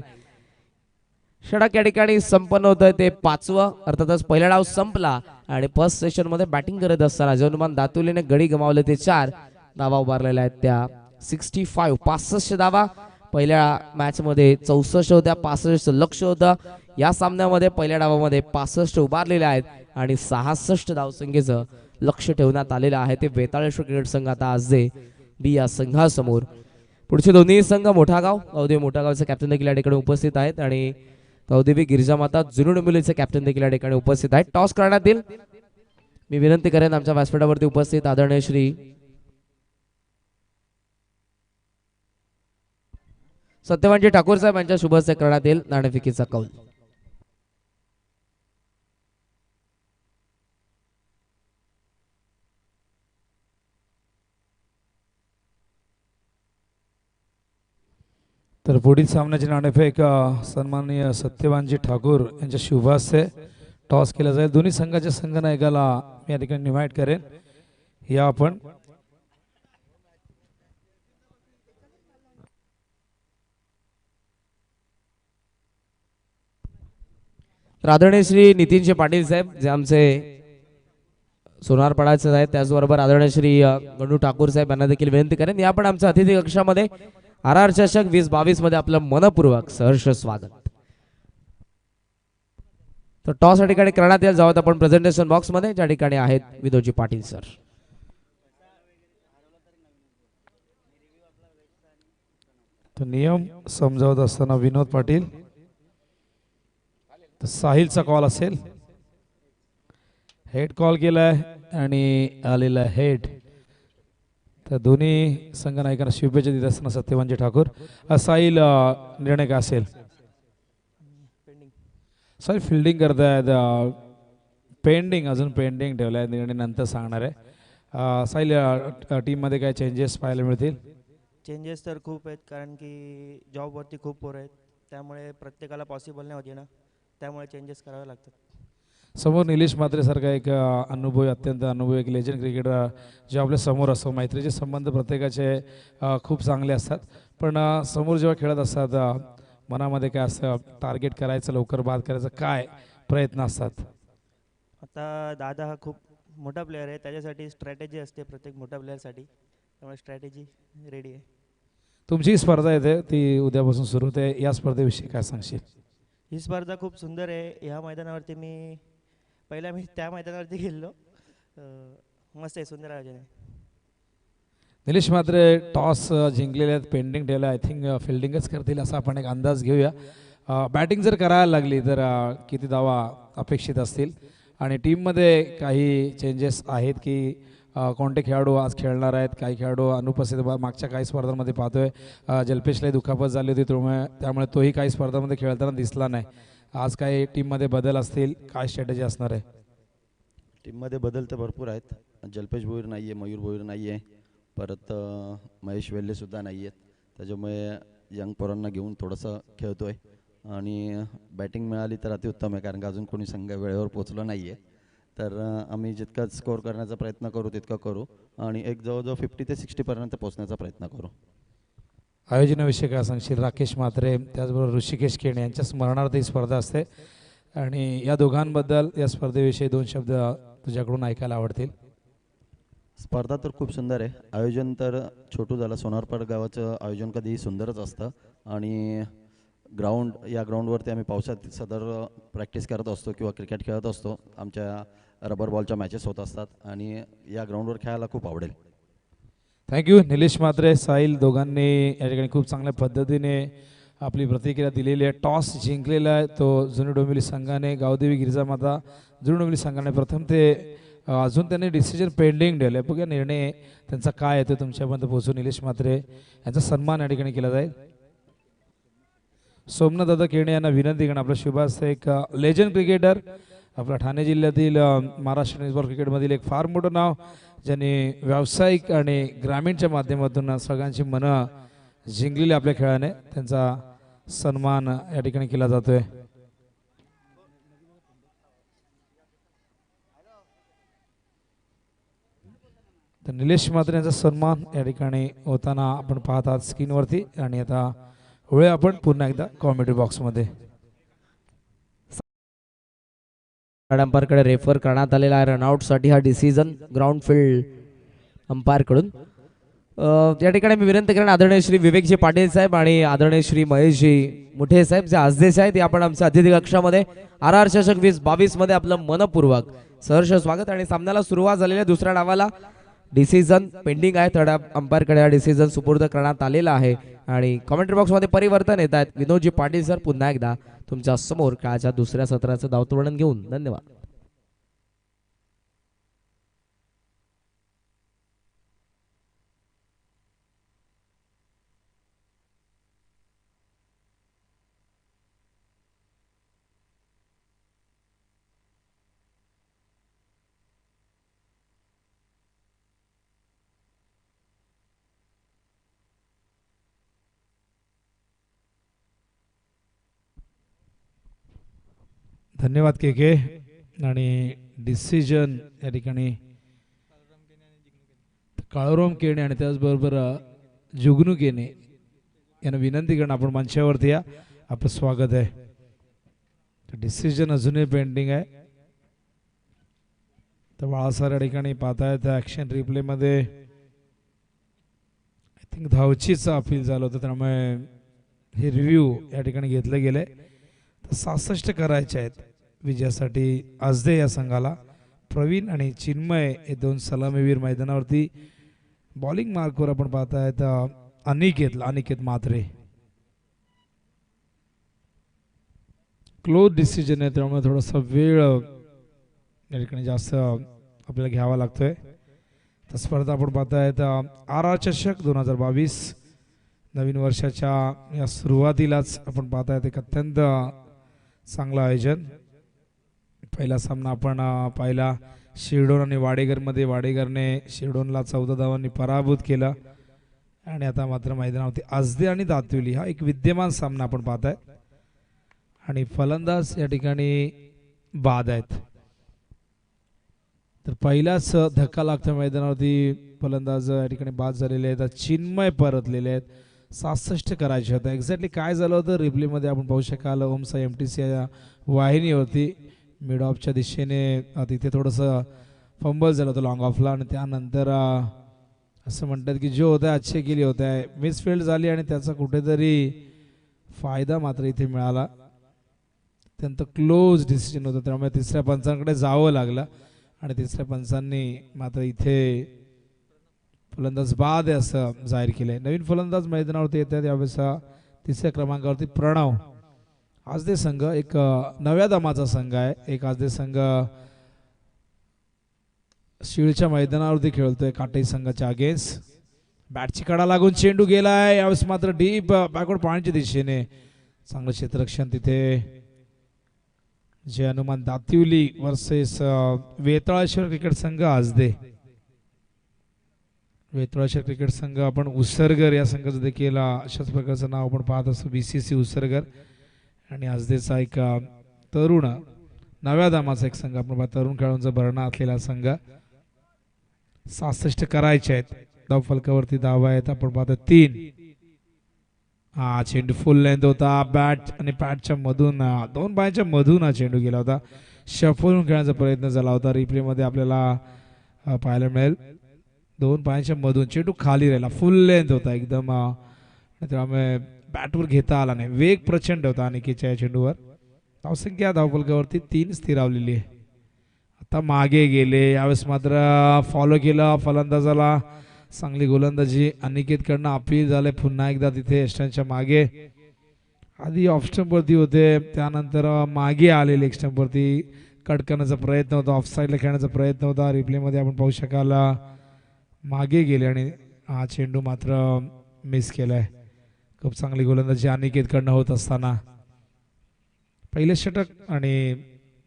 षटक या ठिकाणी संपन्न होतं ते 5वं. अर्थातच पहिला डाव संपला आणि फर्स्ट सेशन मध्ये बॅटिंग करत असताना जनुमान दातुलीने गडी गमावले ते 4. धावा उभारलेल्या आहेत त्या 65 धावा. पहिल्या मॅच मध्ये 64 होत्या, 65 लक्ष होतं. या सामन्यामध्ये पहिल्या डावामध्ये 65 उभारलेले आहेत आणि 66 धावसंख्येचं लक्ष ठेवण्यात आलेलं आहे. ते वेताळेश्वर क्रिकेट संघ आता आज जे बी या संघासमोर. पुढचे दोन्ही संघ मोठागाव गावदेवी मोठागावचे कॅप्टन देखील या ठिकाणी उपस्थित आहेत आणि गावदेवी गिरिजामाता जुनू डोंबिवलीचे कॅप्टन देखील या ठिकाणी उपस्थित आहेत. टॉस करण्यात येईल. मी विनंती करेन आमच्या व्यासपीठावरती उपस्थित आदरणीय श्री सत्यवानजी ठाकूर साहेब यांच्या शुभ हस्ते करण्यात येईल नाणेफेकीचा कौल. तर पुढील सामन्याची नाणेफेक सन्माननीय सत्यवानजी ठाकूर यांच्या शुभ हस्ते टॉस केला जाईल. दोन्ही संघाच्या संघनायकाला मी या ठिकाणी इन्व्हाइट करेन. या आपण आदरणीय श्री नितीनजी पाटील साहेब जे आमचे सोनारपाडाचे आहेत, त्याचबरोबर आदरणीय श्री गणू ठाकूर साहेब यांना देखील विनंती करेन या पण आमच्या अतिथी कक्षामध्ये RR चषक 2022 मध्ये आपलं मनपूर्वक सहर्ष स्वागत. तर टॉस या ठिकाणी करण्यात येईल. जाऊयात आपण प्रेझेंटेशन बॉक्स मध्ये ज्या ठिकाणी आहेत विनोदजी पाटील सर. तो नियम समजावत असताना विनोद पाटील. तर साहिलचा कॉल असेल. हेड कॉल केलाय आणि आलेला हेड. तर दोन्ही संघनायकांना शुभेच्छा देत असताना सत्यवानजी ठाकूर. साहिल निर्णय काय असेल? साहिल फिल्डिंग करतायत. पेंडिंग अजून पेंडिंग ठेवलाय. निर्णय नंतर सांगणार आहे. साहिल टीम मध्ये काय चेंजेस पाहायला मिळतील? चेंजेस तर खूप आहेत कारण की जॉबवरती खूप पोरं आहेत त्यामुळे प्रत्येकाला पॉसिबल नाही होते ना, त्यामुळे चेंजेस करावे लागतात. समोर निलेश म्हात्रे सारखा एक अनुभवी अत्यंत अनुभवी एक लेजंड क्रिकेटर जे आपल्या समोर असतो. मैत्रीचे संबंध प्रत्येकाचे खूप चांगले असतात पण समोर जेव्हा खेळत असतात मनामध्ये काय असतं? टार्गेट करायचं, लवकर बाद करायचं, काय प्रयत्न असतात? आता दादा हा खूप मोठा प्लेअर आहे, त्याच्यासाठी स्ट्रॅटेजी असते प्रत्येक मोठ्या प्लेअरसाठी, त्यामुळे स्ट्रॅटेजी रेडी आहे. तुमची स्पर्धा येते ती उद्यापासून सुरू होते. या स्पर्धेविषयी काय सांगशील? ही स्पर्धा खूप सुंदर आहे. ह्या मैदानावरती मी त्या मैदानावरती गेलो. मस्त आहे, सुंदर आयोजन आहे. निलेश म्हात्रे टॉस जिंकलेले आहेत, पेंडिंग ठेवलं. आय थिंक फिल्डिंगच करतील असा आपण एक अंदाज घेऊया. बॅटिंग जर करायला लागली तर किती धावा अपेक्षित असतील? आणि टीममध्ये काही चेंजेस आहेत की कोणते खेळाडू आज खेळणार आहेत? काही खेळाडू अनुपस्थित मागच्या काही स्पर्धांमध्ये पाहतोय. जल्पेशलाही दुखापत झाली होती त्यामुळे तोही काही स्पर्धांमध्ये खेळताना दिसला नाही. आज काही टीममध्ये बदल असतील, काय स्ट्रॅटेजी असणार आहे? टीममध्ये बदल तर भरपूर आहेत. जल्पेश भोईर नाही आहे, मयूर भोईर नाही आहे, परत महेश वेल्लेसुद्धा नाही आहेत. त्याच्यामुळे यंग पोरांना घेऊन थोडंसं खेळतो आहे आणि बॅटिंग मिळाली तर अतिउत्तम आहे कारण का अजून कोणी संघ वेळेवर पोचलो नाही आहे. तर आम्ही जितका स्कोअर करण्याचा प्रयत्न करू तितका करू आणि एक जवळजवळ 50 ते 60पर्यंत पोहोचण्याचा प्रयत्न करू. आयोजनाविषयी काय सांगशील? राकेश म्हात्रे त्याचबरोबर ऋषिकेश केणे यांच्या स्मरणार्थ ही स्पर्धा असते आणि या दोघांबद्दल या स्पर्धेविषयी दोन शब्द तुझ्याकडून ऐकायला आवडतील. स्पर्धा तर खूप सुंदर आहे. आयोजन तर छोटू झालं. सोनारपाड गावाचं आयोजन कधीही सुंदरच असतं आणि या ग्राउंडवरती आम्ही पावसात सदर प्रॅक्टिस करत असतो किंवा क्रिकेट खेळत असतो. आमच्या रबर बॉलच्या मॅचेस होत असतात आणि या ग्राउंडवर खेळायला खूप आवडेल. थँक्यू. निलेश म्हात्रे, साहिल दोघांनी या ठिकाणी खूप चांगल्या पद्धतीने आपली प्रतिक्रिया दिलेली आहे. टॉस जिंकलेला आहे तो जुनी डोंबिवली संघाने. गावदेवी गिरिजामाता जुनी डोंबिवली संघाने प्रथम ते अजून त्यांनी डिसिजन पेंडिंग ठेवलं आहे. बघा निर्णय त्यांचा काय येतो तुमच्यापर्यंत पोहोचून. निलेश म्हात्रे यांचा सन्मान या ठिकाणी केला जाईल. सोमनाथ दादा केणे यांना विनंती करणं. आपला शुभास एक लेजंड क्रिकेटर, आपला ठाणे जिल्ह्यातील महाराष्ट्र नेटबॉल क्रिकेटमधील एक फार मोठं नाव, ज्यांनी व्यावसायिक आणि ग्रामीणच्या माध्यमातून सगळ्यांची मनं जिंकलेली आपल्या खेळाने, त्यांचा सन्मान या ठिकाणी केला जातोय. तर निलेश म्हात्रे यांचा सन्मान या ठिकाणी होताना आपण पाहत आहात स्क्रीनवरती. आणि आता होऊया आपण पुन्हा एकदा कॉमेडी बॉक्समध्ये. अंपायरकडे रेफर करण्यात आलेला आहे रनआउटसाठी हा डिसिजन ग्राउंड फील्ड अंपायरकडून. या ठिकाणी मी विनंती करेन आदरणीय श्री विवेकजी पाटील साहेब आणि आदरणीय श्री महेशजी मुठे साहेब जे आजदेश आहेत आपण आमच्या अतिथी कक्षामध्ये RR चषक 2022 मध्ये आपलं मनपूर्वक सहर्ष स्वागत. आणि सामन्याला सुरुवात झालेल्या दुसऱ्या डावाला डिसिजन पेंडिंग आहे. थर्ड अंपायरकडे हा डिसिजन सुपूर्द करण्यात आलेला आहे आणि कमेंट्री बॉक्समध्ये परिवर्तन येत आहेत. विनोदजी पाटील सर पुन्हा एकदा तुमच्या समोर काळच्या दुसऱ्या सत्राचं धावतवर्णन घेऊन धन्यवाद. धन्यवाद के आणि डिसिजन या ठिकाणी काळूराम केणे आणि त्याचबरोबर जुगनू केणे यांना विनंती करणं आपण मंचावरती या. आपलं स्वागत आहे. डिसिजन अजूनही पेंडिंग आहे. तर बाळासाहेब या ठिकाणी पाहतायत ॲक्शन रिप्लेमध्ये आय थिंक धावचीच अपील झालं होतं त्यामुळे हे रिव्ह्यू या ठिकाणी घेतलं गेलंय. 66 करायचे आहेत विजयासाठी आजदे या संघाला. प्रवीण आणि चिन्मय हे दोन सलामीवीर मैदानावरती. बॉलिंग मार्कवर आपण पाहतायत अनिकेत म्हात्रे. क्लोज डिसिजन आहे त्यामुळे थोडासा वेळ या ठिकाणी जास्त आपल्याला घ्यावा लागतोय. तर स्पर्धा आपण पाहतायत RR चषक 2022 नवीन वर्षाच्या या सुरुवातीलाच आपण पाहतायत एक अत्यंत चांगलं आयोजन. पहिला सामना आपण पाहिला शिरडोन आणि वाडेगरमध्ये. वाडेगरने शिरडोनला 14 धावांनी पराभूत केलं आणि आता मात्र मैदानावरती आजदे आणि दातिवली हा एक विद्यमान सामना आपण पाहताय आणि फलंदाज या ठिकाणी बाद आहेत. तर पहिलाच धक्का लागतो मैदानावरती. फलंदाज या ठिकाणी बाद झालेले आहेत. चिन्मय परतलेले आहेत. 66 करायचे होते. एक्झॅक्टली काय झालं होतं रिप्लेमध्ये आपण पाहू शकाल. ओमसाई MTC या वाहिनीवरती मिड ऑफच्या दिशेने तिथे थोडंसं फंबल झालं होतं लॉंग ऑफला आणि त्यानंतर असं म्हणतात की जो होता अच्छे केली होत आहे मिसफिल्ड झाली आणि त्याचा कुठेतरी फायदा मात्र इथे मिळाला. अत्यंत क्लोज डिसिजन होतं त्यामुळे तिसऱ्या पंचांकडे जावं लागलं आणि तिसऱ्या पंचांनी मात्र इथे फलंदाज बाद आहे असं जाहीर केलंय. नवीन फलंदाज मैदानावरती येतात. यावेळेस तिसऱ्या क्रमांकावरती प्रणव. आजदे संघ एक नव्या दमाचा संघ आहे. एक आजदे संघ शिळच्या मैदानावरती खेळतोय काटाई संघाच्या अगेन्स्ट. बॅटची कडा लागून चेंडू गेलाय. यावेळेस मात्र डीप बॅकवर्ड पॉइंटच्या दिशेने चांगलं क्षेत्ररक्षण तिथे. जे हनुमान दातिवली वर्सेस वेताळेश्वर क्रिकेट संघ आजदे. वेताळेश्वर क्रिकेट संघ आपण उसरगर या संघाचं देखील अशाच प्रकारचं नाव आपण पाहत असतो BCC उसरगर. आणि आजदेचा एक तरुण नव्या दामाचा एक संघ आपण पाहतो. तरुण खेळाडूंचा भरणा असलेला संघ. 66 करायचे आहेत. धाव फलकावरती धावा आहेत आपण पाहतो 3. हा चेंडू फुल लेंथ होता. बॅट आणि पॅटच्या मधून दोन पायाच्या मधून हा चेंडू गेला होता. शफलून खेळण्याचा प्रयत्न झाला होता. रिप्लेमध्ये आपल्याला पाहायला मिळेल. दोन पायाच्या मधून चेंडू खाली राहिला. फुल लेंथ होता एकदम. त्यामुळे बॅटवर घेता आला नाही. वेग प्रचंड होता अनिकेतच्या या चेंडूवर. धावसंख्या धावफलकावरती 3 स्थिरावलेली आहे. आता मागे गेले. यावेळेस मात्र फॉलो केला फलंदाजाला. चांगली गोलंदाजी अनिकेतकडनं अपील झाले पुन्हा एकदा तिथे यष्टांच्या मागे. आधी ऑफ स्टंपवरती होते त्यानंतर मागे आले लेग स्टंपवरती. कट करण्याचा प्रयत्न होता. ऑफ साईडला खेळण्याचा प्रयत्न होता. रिप्लेमध्ये आपण पाहू शकाल मागे गेले आणि हा चेंडू मात्र मिस केलाय. खूप चांगली गोलंदाजी अनिकेतकडनं होत असताना पहिले षटक आणि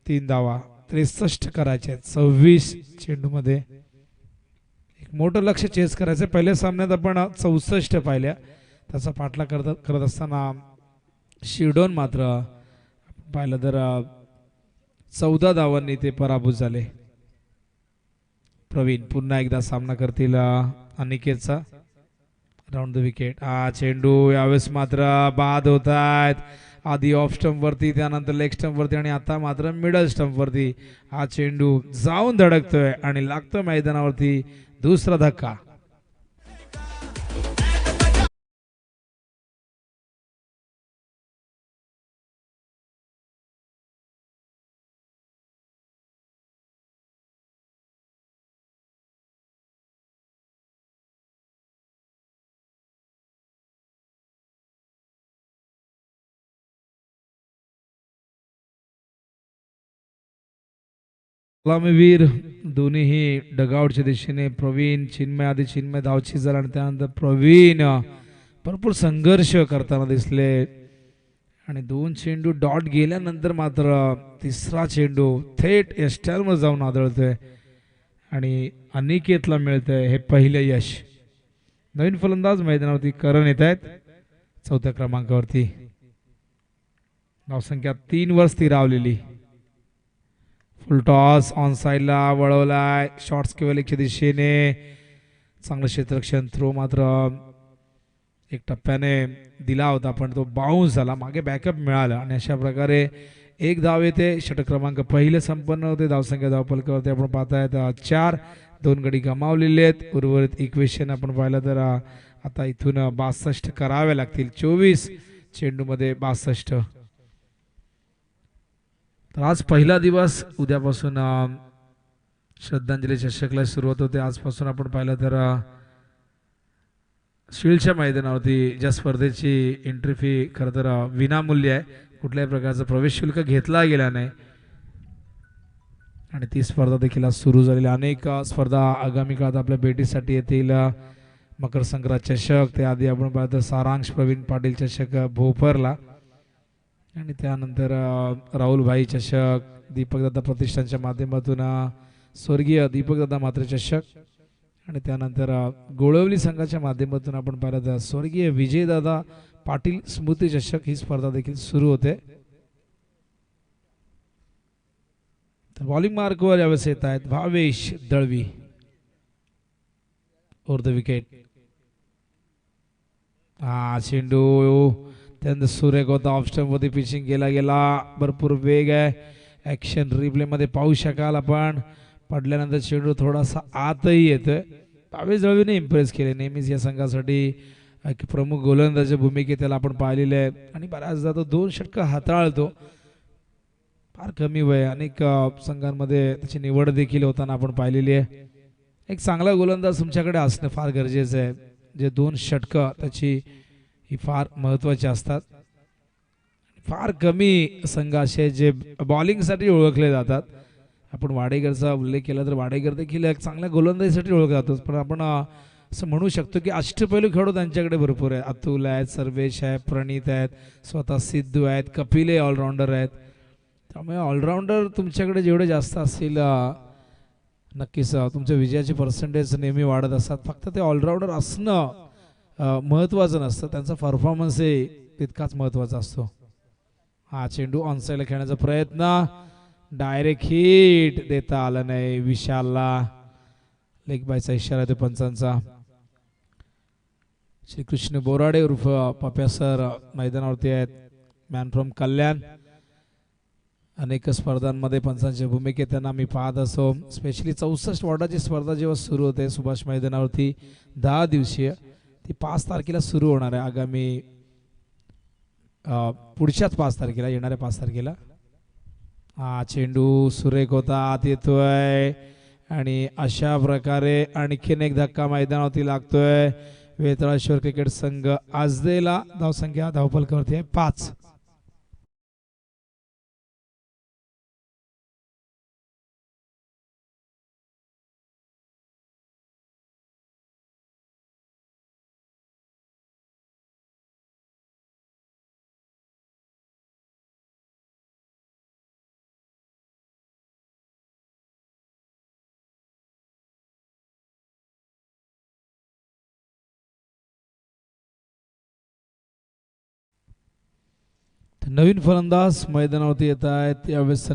3 धावा. 63 करायचे आहेत 26 चेंडूमध्ये. एक मोठं लक्ष चेस करायचं. पहिल्या सामन्यात आपण 64 पाहिल्या. त्याचा पाठलाग करत असताना शिरडोन मात्र पाहिलं तर 14 धावांनी ते पराभूत झाले. प्रवीण पुन्हा एकदा सामना करतील अनिकेतचा. Round the wicket. हा चेंडू यावेळेस मात्र बाद होत आहेत. आधी ऑफ स्टंप वरती त्यानंतर लेग स्टंप वरती आणि आता मात्र मिडल स्टंप वरती हा चेंडू जाऊन धडकतोय आणि लागतोय मैदानावरती दुसरा धक्का. सलामीवीर दोन्हीही डगआउटच्या दिशेने प्रवीण चिन्मय आधी चिन्मय धावची झाला आणि त्यानंतर प्रवीण भरपूर संघर्ष करताना दिसले आणि 2 चेंडू डॉट गेल्यानंतर मात्र तिसरा चेंडू थेट एस्टॅलवर जाऊन आदळतोय आणि अनिकेतला मिळतंय हे पहिलं यश. नवीन फलंदाज मैदानावरती करण येत आहेत 4थ्या क्रमांकावरती. धावसंख्या 3 वर स्थिरावलेली. फुल टॉस ऑन साईडला वळवलाय शॉर्ट्स केवलच्या दिशेने चांगलं क्षेत्ररक्षण. थ्रो मात्र एक टप्प्याने दिला होता पण तो बाउन्स झाला मागे बॅकअप मिळाला आणि अशा प्रकारे 1 धाव येते. षटक क्रमांक पहिले संपन्न होते. धावसंख्या धावफलकावरती आपण पाहतायत 4. 2 गडी गमावलेले आहेत. उर्वरित इक्वेशन आपण पाहिलं तर आता इथून 62 करावे लागतील. 24 चेंडूमध्ये 62. तर आज पहिला दिवस. उद्यापासून श्रद्धांजली चषकला सुरुवात होते. आजपासून आपण पाहिलं तर शील्डच्या मैदानावरती ज्या स्पर्धेची एंट्री फी खरं तर विनामूल्य आहे. कुठल्याही प्रकारचं प्रवेश शुल्क घेतला गेला नाही आणि ती स्पर्धा देखील आज सुरू झालेली. अनेक स्पर्धा आगामी काळात आपल्या भेटीसाठी येतील. मकर संक्रांत चषक त्याआधी आपण पाहिलं तर सारांश प्रवीण पाटील चषक भोपरला आणि त्यानंतर राहुलभाई चषक, दीपकदादा प्रतिष्ठानच्या माध्यमातून स्वर्गीय दीपकदादा मात्रे चषक आणि त्यानंतर गोळवली संघाच्या माध्यमातून आपण पाहिलं तर स्वर्गीय विजयदादा पाटील स्मृती चषक ही स्पर्धा देखील सुरू होते. तर बॉलिंग मार्कवर यावेळेस येत आहेत Bhavesh Dalvi over the wicket. चेंडू त्यानंतर सुरेख होता. ऑफ स्टंप मध्ये पिचिंग केला गेला. भरपूर वेग आहे. ऍक्शन रिप्ले मध्ये पाहू शकाल आपण. पडल्यानंतर चेंडू थोडासा आतही येतोय. भावेश दळवीने इम्प्रेस केले. नेहमीच या संघासाठी एक प्रमुख गोलंदाजी भूमिकेत त्याला आपण पाहिलेले आहे आणि बऱ्याचदा तो 2 षटकं हाताळतो. फार कमी वय. अनेक संघांमध्ये त्याची निवड देखील होताना आपण पाहिलेली आहे. एक चांगला गोलंदाज तुमच्याकडे असणं फार गरजेचं आहे. जे 2 षटकं त्याची ही फार महत्त्वाची असतात. फार कमी संघ असे जे बॉलिंगसाठी ओळखले जातात. आपण वाडेकरचा उल्लेख केला तर वाडेकर देखील एक चांगल्या गोलंदाजीसाठी ओळखला जातो. पण आपण असं म्हणू शकतो की अष्टपैलू खेळाडू त्यांच्याकडे भरपूर आहेत. अतुल आहेत, सर्वेश आहेत, प्रणित आहेत, स्वतः सिद्धू आहेत, कपिल ऑलराऊंडर आहेत. त्यामुळे ऑलराऊंडर तुमच्याकडे जेवढे जास्त असतील नक्कीच तुमच्या विजयाचे पर्सेंटेज नेहमी वाढत असतात. फक्त ते ऑलराऊंडर असणं महत्त्वाचं नसतं. त्यांचा परफॉर्मन्स हे तितकाच महत्त्वाचा असतो. चेंडू ऑनसाईडला खेळण्याचा प्रयत्न. डायरेक्ट हिट देता आला नाही विशालला. लेग बायचा इशारा आहे पंचांचा. श्रीकृष्ण बोराडे उर्फ पप्या सर मैदानावरती आहेत. मॅन फ्रॉम कल्याण. अनेक स्पर्धांमध्ये पंचांच्या भूमिकेत त्यांना मी पाहत असो. स्पेशली 64 वॉर्डाची स्पर्धा जेव्हा सुरू होते सुभाष मैदानावरती 10 दिवसीय ती 5 तारखेला सुरू होणार आहे. आगामी पुढच्याच 5 तारखेला येणाऱ्या 5 तारखेला. चेंडू सुरेख होता. आत येतोय आणि अशा प्रकारे आणखीन एक धक्का मैदानावरती लागतोय. वेतळेश्वर क्रिकेट संघ आजदेला. धावसंख्या धावफलकावरती आहे 5. नवीन फलंदाज मैदानावरती येत आहेत. यावेळेस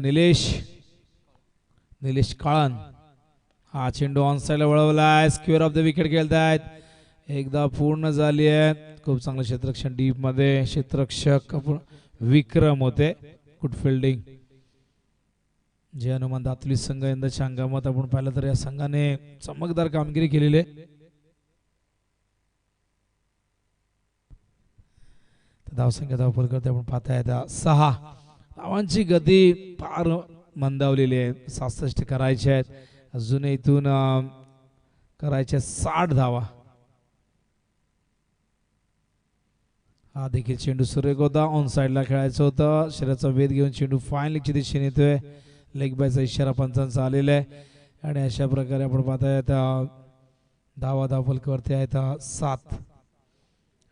निलेश काळन. चेंडू ऑन साईडला वळवलाय. स्क्वेअर ऑफ द विकेट खेळतायत. एकदा पूर्ण झाली आहे. खूप चांगलं क्षेत्ररक्षण डीप मध्ये. क्षेत्ररक्षक विक्रम होते. Good fielding. जे हनुमान दातली संघ यंदाच्या हंगामात आपण पाहिलं तर या संघाने चमकदार कामगिरी केलेली आहे. धावसंख्या धावफलकावरती आपण पाहतायत 6. धावांची गती फार मंदावलेली आहे. 67 करायचे आहेत. अजून इथून करायचे 60 धावा. देखील चेंडू सुरेख होता. ऑन साईडला खेळायचं होतं. शरीराचा वेध घेऊन चेंडू फाईन लेगच्या दिशेने येतोय. लेग बायचा इशारा पंचांचा आलेला आहे आणि अशा प्रकारे आपण पाहतायत धावा धावफलकावरती आहेत 7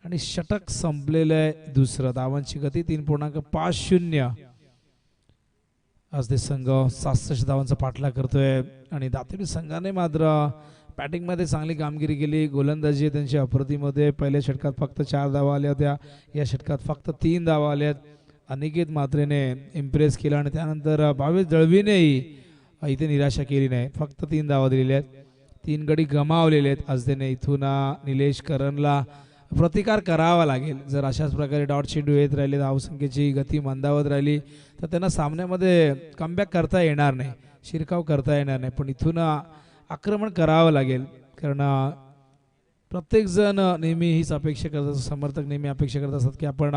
आणि षटक संपलेलं आहे दुसरं. धावांची गती 3.50. आज ते संघ 67 धावांचा पाठलाग करतोय आणि दातेरी संघाने मात्र बॅटिंग मध्ये चांगली कामगिरी केली. गोलंदाजी त्यांची अप्रतिम मध्ये पहिल्या षटकात फक्त 4 धावा आल्या होत्या, या षटकात फक्त 3 धावा आल्यात. अनिकेत म्हात्रेने इम्प्रेस केला आणि त्यानंतर भावेश दळवीनेही इथे निराशा केली नाही, फक्त 3 धावा दिलेल्या आहेत. 3 गडी गमावलेले आहेत. आज त्याने इथून निलेश करणला प्रतिकार करावा लागेल. जर अशाच प्रकारे डॉट चेंडू येत राहिले, धावसंख्येची गती मंदावत राहिली तर त्यांना सामन्यामध्ये कमबॅक करता येणार नाही, शिरकाव करता येणार नाही. पण इथून आक्रमण करावं लागेल, कारण प्रत्येकजण नेहमी हीच अपेक्षा करतात, समर्थक नेहमी अपेक्षा करत असतात की आपण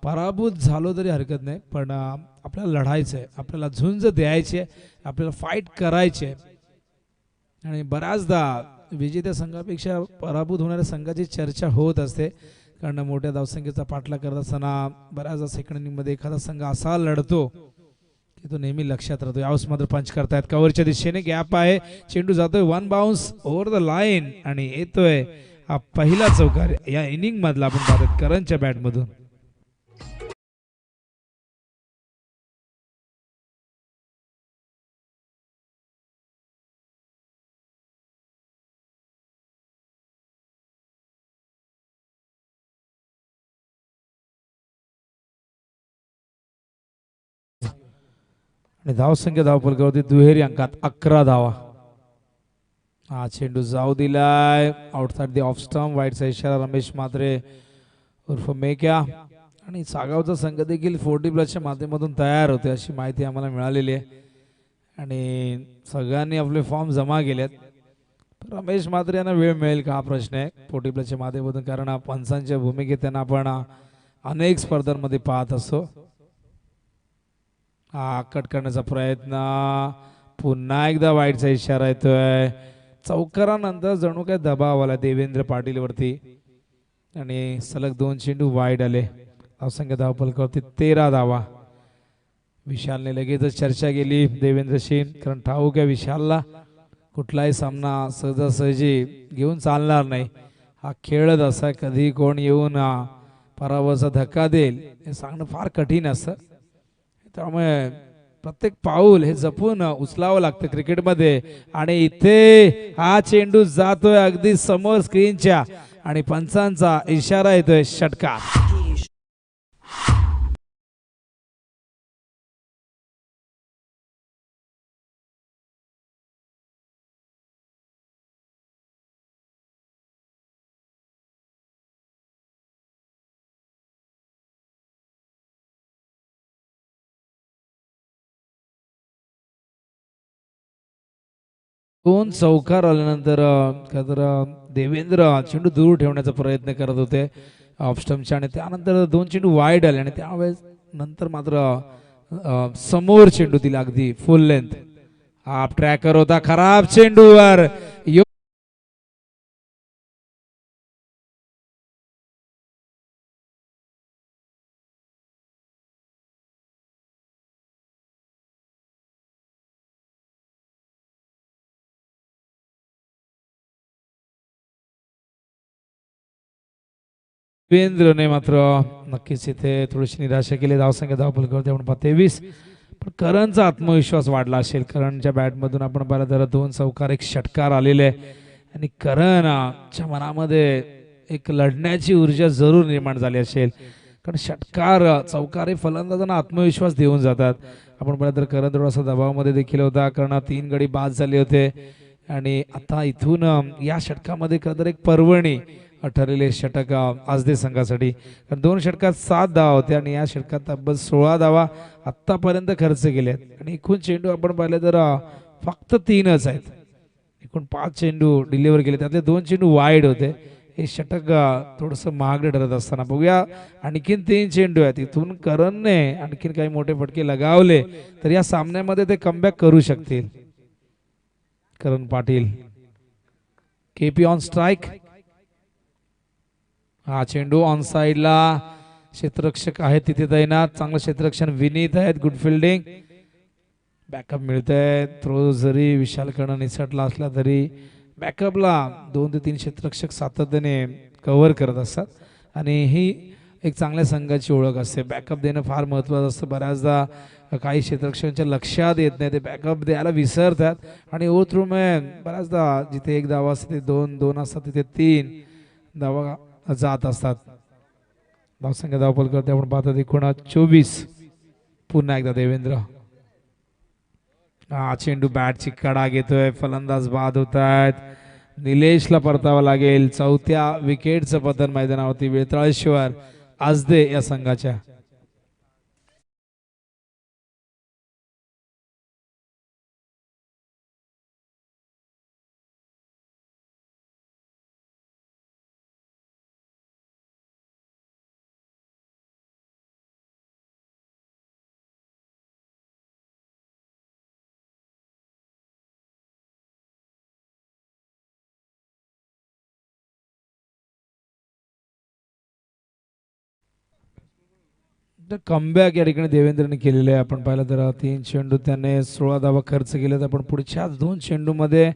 पराभूत झालो तरी हरकत नाही, पण आपल्याला लढायचं आहे, आपल्याला झुंज द्यायची आहे, आपल्याला फाईट करायची आहे. आणि बऱ्याचदा विजेत्या संघापेक्षा पराभूत होणाऱ्या संघाची चर्चा होत असते, कारण मोठ्या धावसंख्येचा पाठलाग करत असताना बऱ्याचदा सेकंड इनिंगमध्ये एखादा संघ असा लढतो की तो नेहमी लक्षात राहतो. यावेळेस मात्र पंच करतायत कव्हरच्या दिशेने, गॅप आहे, चेंडू जातोय 1 बाउन्स ओव्हर द लाईन आणि येतोय हा पहिला चौकार या इनिंग मधला. आपण पाहतो करणच्या बॅट मधून. आणि धावसंख्या धावफलकावरती दुहेरी अंकात 11 धावा. हा चेंडू जाऊ दिलाय आउटसाइड द ऑफ स्टंप. वाईटचा इशारा रमेश म्हात्रे उर्फ मेक्या. आणि सागावचा संघ देखील 40+ माध्यमातून तयार होते अशी माहिती आम्हाला मिळालेली आहे आणि सगळ्यांनी आपले फॉर्म जमा केलेत. रमेश म्हात्रे यांना वेळ मिळेल का हा प्रश्न आहे 40+ माध्यमातून, कारण पंचांच्या भूमिकेत त्यांना आपण अनेक स्पर्धांमध्ये पाहत असतो. हा कट करण्याचा प्रयत्न, पुन्हा एकदा वाईटचा इशारा येतोय. चौकारानंतर जणू काय दबाव आला देवेंद्र पाटील वरती आणि सलग 2 चेंडू वाईड आले. धावसंख्या धावफलकावरती 13 धावा. विशालने लगेचच चर्चा केली देवेंद्रशी, कारण ठाऊक आहे विशालला कुठलाही सामना सहजासहजी घेऊन चालणार नाही. हा खेळच असा, कधी कोण येऊन पराभवाचा धक्का देईल हे सांगणं फार कठीण असतं. त्यामुळे प्रत्येक पाऊल हे जपून उचलावं लागतं क्रिकेटमध्ये. आणि इथे हा चेंडू जातोय अगदी समोर स्क्रीनच्या आणि पंचांचा इशारा येतोय षटकार. दोन चौकार आल्यानंतर देवेंद्र चेंडू दूर ठेवण्याचा प्रयत्न करत होते ऑफ स्टंपच्या आणि त्यानंतर 2 चेंडू वाईड आले आणि त्यावेळेस नंतर मात्र समोर चेंडू दिला अगदी फुल लेंथ. हाफ ट्रॅकर होता खराब चेंडूवर. देवेंद्रने मात्र नक्कीच इथे थोडीशी निराशा केली. धावसंख्या धावफलकावरती आपण 23, पण करणचा आत्मविश्वास वाढला असेल. करणच्या बॅटमधून आपण पाहिलं तर 2 चौकार 1 षटकार आलेले आहे आणि करणच्या मनामध्ये एक लढण्याची ऊर्जा जरूर निर्माण झाली असेल, कारण षटकार चौकार हे फलंदाजांना आत्मविश्वास देऊन जातात. आपण पाहिलं तर करण थोडासा दबावामध्ये देखील होता, कारण 3 गडी बाद झाले होते आणि आता इथून या षटकामध्ये खरं तर एक पर्वणी ठरलेले षटक आजदे संघासाठी, कारण 2 षटकात 7 धावा होत्या आणि या षटकात तब्बल 16 धावा आतापर्यंत खर्च केले आहेत. आणि एकूण चेंडू आपण पाहिले तर फक्त 3च आहेत. एकूण 5 चेंडू डिलिव्हर केले, त्यातले 2 चेंडू वाईड होते. हे षटक थोडंसं महागडे ठरत असताना बघूया आणखीन 3 चेंडू आहेत. इथून करणने आणखीन काही मोठे फटके लगावले तर या सामन्यामध्ये ते कमबॅक करू शकतील. करण पाटील, केपी ऑन स्ट्राइक. हा चेंडू ऑन साइडला, क्षेत्ररक्षक आहेत तिथे तैनात, चांगलं क्षेत्ररक्षण विनीत आहेत, गुड फिल्डिंग. बॅकअप मिळतंय. थ्रो जरी विशालकडनं निसटला असला तरी बॅकअपला 2 ते 3 क्षेत्ररक्षक सातत्याने कव्हर करत असतात आणि ही एक चांगल्या संघाची ओळख असते. बॅकअप देणं फार महत्त्वाचं असतं. बऱ्याचदा काही क्षेत्ररक्षकांच्या लक्षात येत नाही, ते बॅकअप द्यायला विसरतात आणि ओ थ्रू बऱ्याचदा जिथे 1 धावा असते ते 2 असतात, तिथे 3 धावा जात असतात. धावसंख्या धावपल करते आपण पाहतो 24. पुन्हा एकदा देवेंद्र. हा चेंडू बॅटची कडा घेतोय, फलंदाज बाद होत आहेत. निलेशला परतावा लागेल. 4थ्या विकेटचं पतन मैदानावरती वेताळेश्वर आजदे या संघाच्या. कमबॅक या ठिकाणी देवेंद्रने केलेले आहे. आपण पाहिलं तर 3 चेंडू त्याने 16 धावा खर्च केले. आपण पुढच्याच 2 चेंडूमध्ये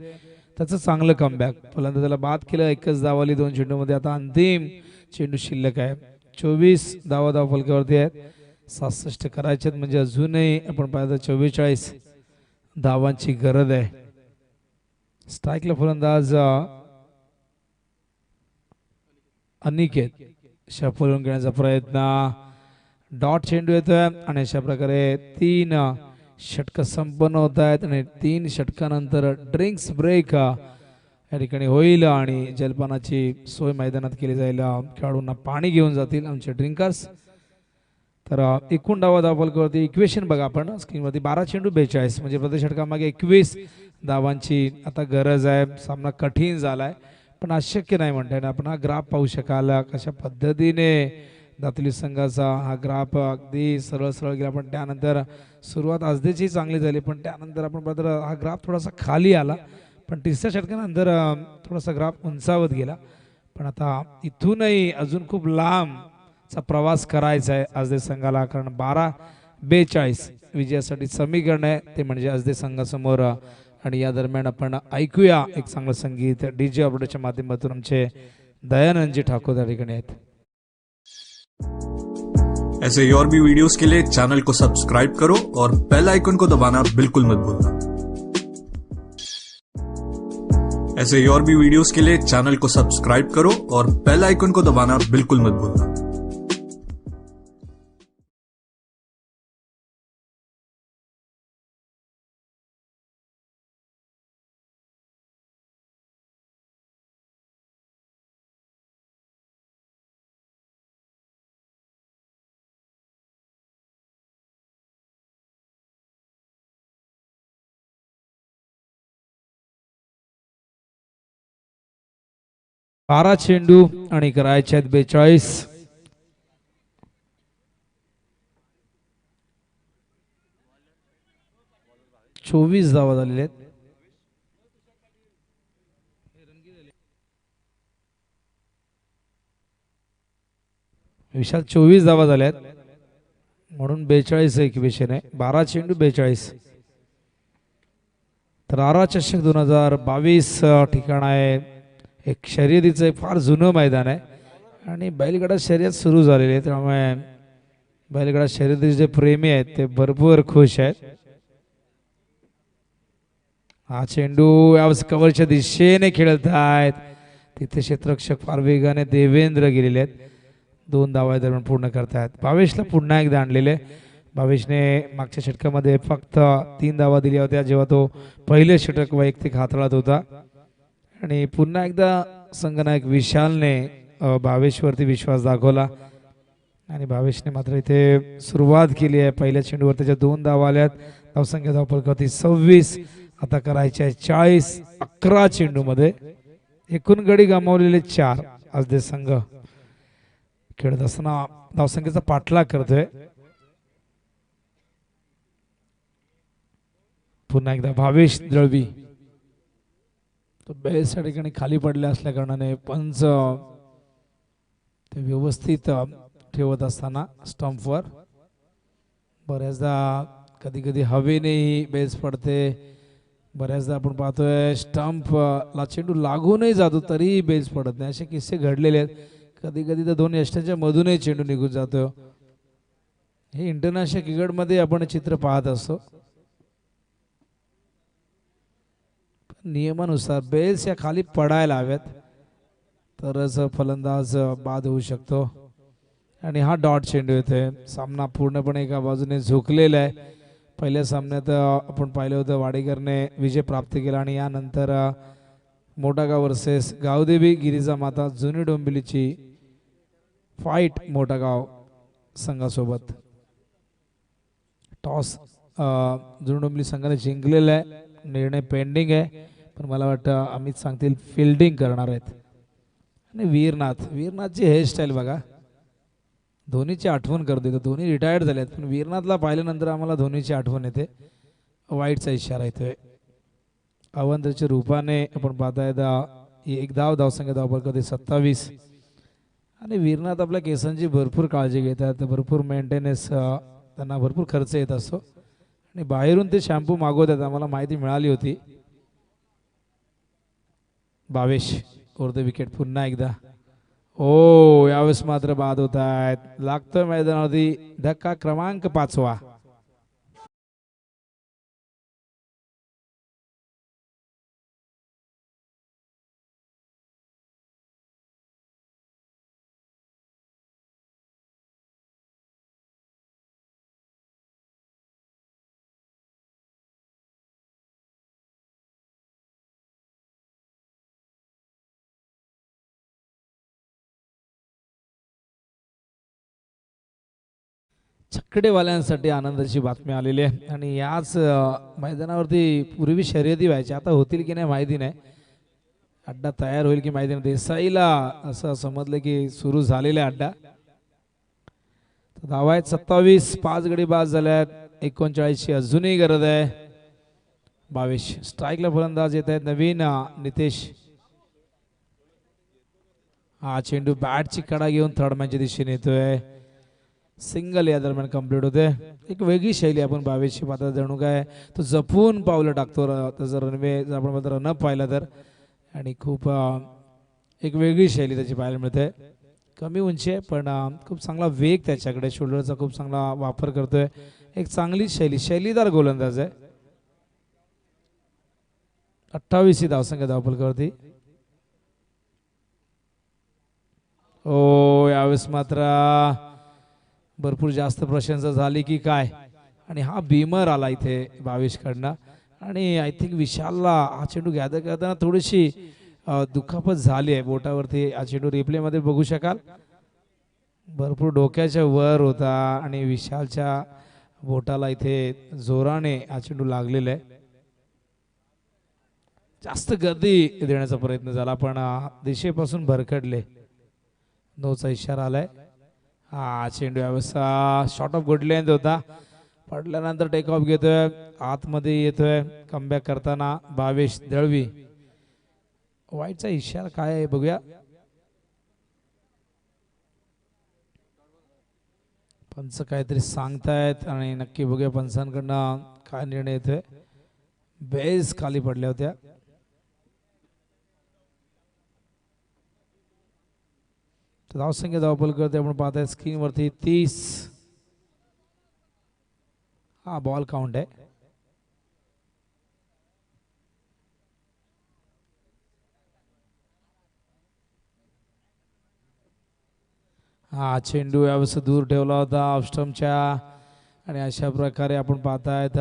त्याचं चांगलं कमबॅक. फलंदाजाला बाद केलं, 1च धावाली 2 चेंडूमध्ये. आता अंतिम चेंडू शिल्लक आहे. 24 धावा फलकावरती आहेत. 67 करायचे म्हणजे अजूनही आपण पाहिलं 44 धावांची गरज आहे. स्ट्राईकला फलंदाज अनिकेत शफलून घेण्याचा प्रयत्न. डॉट चेंडू येतोय आणि अशा प्रकारे 3 षटक संपन्न होत आहेत आणि 3 षटकानंतर ड्रिंक्स ब्रेक या ठिकाणी होईल आणि जलपानाची सोय मैदानात केली जाईल. खेळाडूंना पाणी घेऊन जातील आमचे ड्रिंकर्स. तर एकूण धावा धावफलकावरती इक्वेशन बघा आपण स्क्रीनवरती. 12 चेंडू 42 म्हणजे प्रति षटकामागे 21 धावांची आता गरज आहे. सामना कठीण झालाय पण अशक्य नाही म्हणता येणार. आपण हा ग्राफ पाहू शकाल कशा पद्धतीने दातली संघाचा हा ग्राफ अगदी सरळ सरळ गेला. पण त्यानंतर सुरुवात आजदेची चांगली झाली पण त्यानंतर आपण पाहतो हा ग्राफ थोडासा खाली आला पण 3ऱ्या षटकानंतर थोडासा ग्राफ उंचावत गेला. पण आता इथूनही अजून खूप लांबचा प्रवास करायचा आहे आजदे संघाला, कारण 12-42 विजयासाठी समीकरण आहे ते म्हणजे आजदे संघासमोर. आणि या दरम्यान आपण ऐकूया एक चांगलं संगीत डीजे ऑपरेटरच्या माध्यमातून. आमचे दयानंदजी ठाकूर त्या ठिकाणी आहेत. ऐसे ही और भी वीडियोस के लिए चैनल को सब्सक्राइब करो और बेल आइकन को दबाना बिल्कुल मत भूलना। ऐसे ही और भी वीडियोस के लिए चैनल को सब्सक्राइब करो और बेल आइकन को दबाना बिल्कुल मत भूलना। बारा चेंडू आणि करायचे आहेत 42. चोवीस धावा झालेले आहेत. विशाल 24 धावा झाल्यात म्हणून 42 इक्वेशन आहे. 12 चेंडू 42. तर आरा चषक 2022 ठिकाण आहे. एक शर्यतीचं एक फार जुनं मैदान आहे आणि बैलगाडा शर्यत सुरू झालेली आहे त्यामुळे बैलगाडा शर्यतीचे जे प्रेमी आहेत ते भरपूर खुश आहेत. हा चेंडू यावेळेस कव्हरच्या दिशेने खेळत आहेत. तिथे क्षेत्ररक्षक फार वेगाने देवेंद्र गेलेले आहेत. 2 धावा दरम्यान पूर्ण करतायत. भावेशला पुन्हा एकदा आणलेले. भावेशने मागच्या षटकामध्ये फक्त 3 धावा दिल्या होत्या जेव्हा तो पहिले षटक वैयक्तिक हाताळत होता. आणि पुन्हा एकदा संघनायक विशालने भावेशवरती विश्वास दाखवला आणि भावेशने मात्र इथे सुरुवात केली आहे. पहिल्या चेंडूवर त्याच्या 2 धावा आल्यात. धावसंख्या धावफलकावरती 26. आता करायचे आहे 40. 11 चेंडूमध्ये एकूण गडी गमावलेले 4. आज ते संघ खेळत असताना धावसंख्येचा पाठलाग करतोय. पुन्हा एकदा भावेश दळवी तो बेस या ठिकाणी खाली पडले असल्या कारणाने पंच ते व्यवस्थित ठेवत असताना स्टंपवर बऱ्याचदा कधी कधी हवेनेही बेस पडते. बऱ्याचदा आपण पाहतोय स्टंप ला चेंडू लागूनही जातो तरीही बेस पडत नाही. असे किस्से घडलेले आहेत. कधी कधी तर दोन यष्ट्यांच्या मधूनही चेंडू निघून जातो. हे इंटरनॅशनल क्रिकेटमध्ये आपण चित्र पाहत असतो. नियमानुसार बेल्स या खाली पडायला हव्यात तरच फलंदाज बाद होऊ शकतो. आणि हा डॉट चेंडू येतोय. सामना पूर्णपणे एका बाजूने झुकलेला आहे. पहिल्या सामन्यात आपण पाहिलं होतं वाडेकरने विजय प्राप्त केला आणि यानंतर मोठागाव वर्सेस गावदेवी गिरिजा माता जुनी डोंबिवलीची फाईट मोठागाव संघासोबत. टॉस जुनी डोंबिवली संघाने जिंकलेला आहे. निर्णय पेंडिंग आहे पण मला वाटतं अमित सांगतील फिल्डिंग करणार आहेत. आणि वीरनाथची हेअरस्टाईल बघा धोनीची आठवण करते. तर धोनी रिटायर्ड झालेत पण वीरनाथला पाहिल्यानंतर आम्हाला धोनीची आठवण येते. वाईटचा इशारा येतोय. अवंतच्या रूपाने आपण पाहतायत एक धावसंख्या धावफलक करते 27. आणि वीरनाथ आपल्या केसांची भरपूर काळजी घेतात. भरपूर मेंटेनन्स त्यांना भरपूर खर्च येत असतो. आणि बाहेरून ते शॅम्पू मागवतात आम्हाला माहिती मिळाली होती. भावेश ओर द विकेट पुन्हा एकदा. ओ यावेळेस मात्र बाद होत आहेत. लागतोय मैदानावरती धक्का क्रमांक 5वा. छकडेवाल्यांसाठी आनंदाची बातमी आलेली आहे. आणि याच मैदानावरती पूर्वी शर्यती व्हायची. आता होतील की नाही माहिती नाही. अड्डा तयार होईल की माहिती नाही. देसाईला असं समजलं की सुरू झालेला अड्डा. धावा आहेत 27. 5 गडी बाद झाल्यात. 39ची अजूनही गरज आहे. 22 स्ट्राईकला फलंदाज येत आहेत नवीन नितेश. हा चेंडू बॅटची कडा घेऊन थर्ड मॅनच्या दिशेने येतोय. सिंगल या दरम्यान कंप्लीट होते. एक वेगळी शैली आपण 22ची पाहता जणू काय तो जपून पावलं टाकतो. त्याचा रनवे जर आपण रनअप पाहिला तर आणि खूप एक वेगळी शैली त्याची पाहायला मिळते. कमी उंची आहे पण खूप चांगला वेग त्याच्याकडे. शोल्डरचा खूप चांगला वापर करतोय. एक चांगली शैलीदार गोलंदाज आहे. 28 ही धावसंख्या धावफलकावरती. ओ यावेळेस मात्र भरपूर जास्त प्रशंसा झाली की काय. आणि हा बीमर आला इथे 22 कडनं. आणि आय थिंक विशालला हा चेंडू गॅदर करताना थोडीशी दुखापत झाली आहे बोटावरती. हा चेंडू रिप्ले मध्ये बघू शकाल. भरपूर डोक्याच्या वर होता आणि विशालच्या बोटाला इथे जोराने हा चेंडू लागलेला आहे. जास्त गर्दी देण्याचा प्रयत्न झाला पण दिशेपासून भरकडले. नोचा इशारा आलाय. हा चेंडू यावेळेस शॉर्ट ऑफ गुड लेंथ होता. पडल्यानंतर टेक ऑफ घेतोय. आतमध्ये येतोय कमबॅक करताना भावेश दळवी. वाईटचा इशारा काय आहे बघूया. पंच काहीतरी सांगतायत आणि नक्की बघूया पंचांकडनं काय निर्णय येतोय. बेस खाली पडल्या होत्या. धावसंख्या धावफल करते आपण पाहताय स्क्रीनवरती 30. हा बॉल काउंट आहे. हा चेंडू यावेळेस दूर ठेवला होता ऑफस्टमच्या. आणि अशा प्रकारे आपण पाहतायत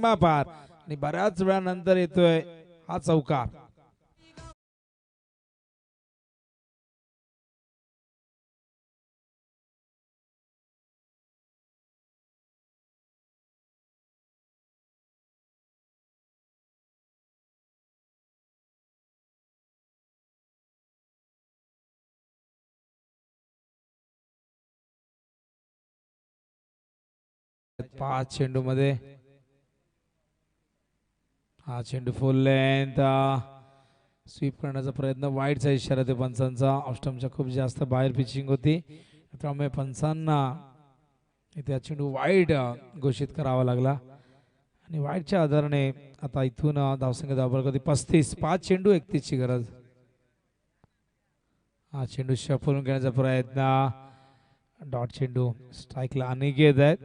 सीमा पार आणि बऱ्याच वेळानंतर येतोय हा चौकार. पाच चेंडू मध्ये हा चेंडू फुल लेंथ स्वीप करण्याचा प्रयत्न. वाईडचा इशारा ते पंचांचा. ऑस्टमच्या खूप जास्त बाहेर पिचिंग होती त्यामुळे पंचांना इथे चेंडू वाईड घोषित करावा लागला आणि वाईडच्या आधाराने आता इथून धावसंख्या धावफलक कधी 35. 5 चेंडू 31 ची गरज. हा चेंडू शफलून घेण्याचा प्रयत्न. डॉट चेंडू. स्ट्राईकला अनिकेत आहेत.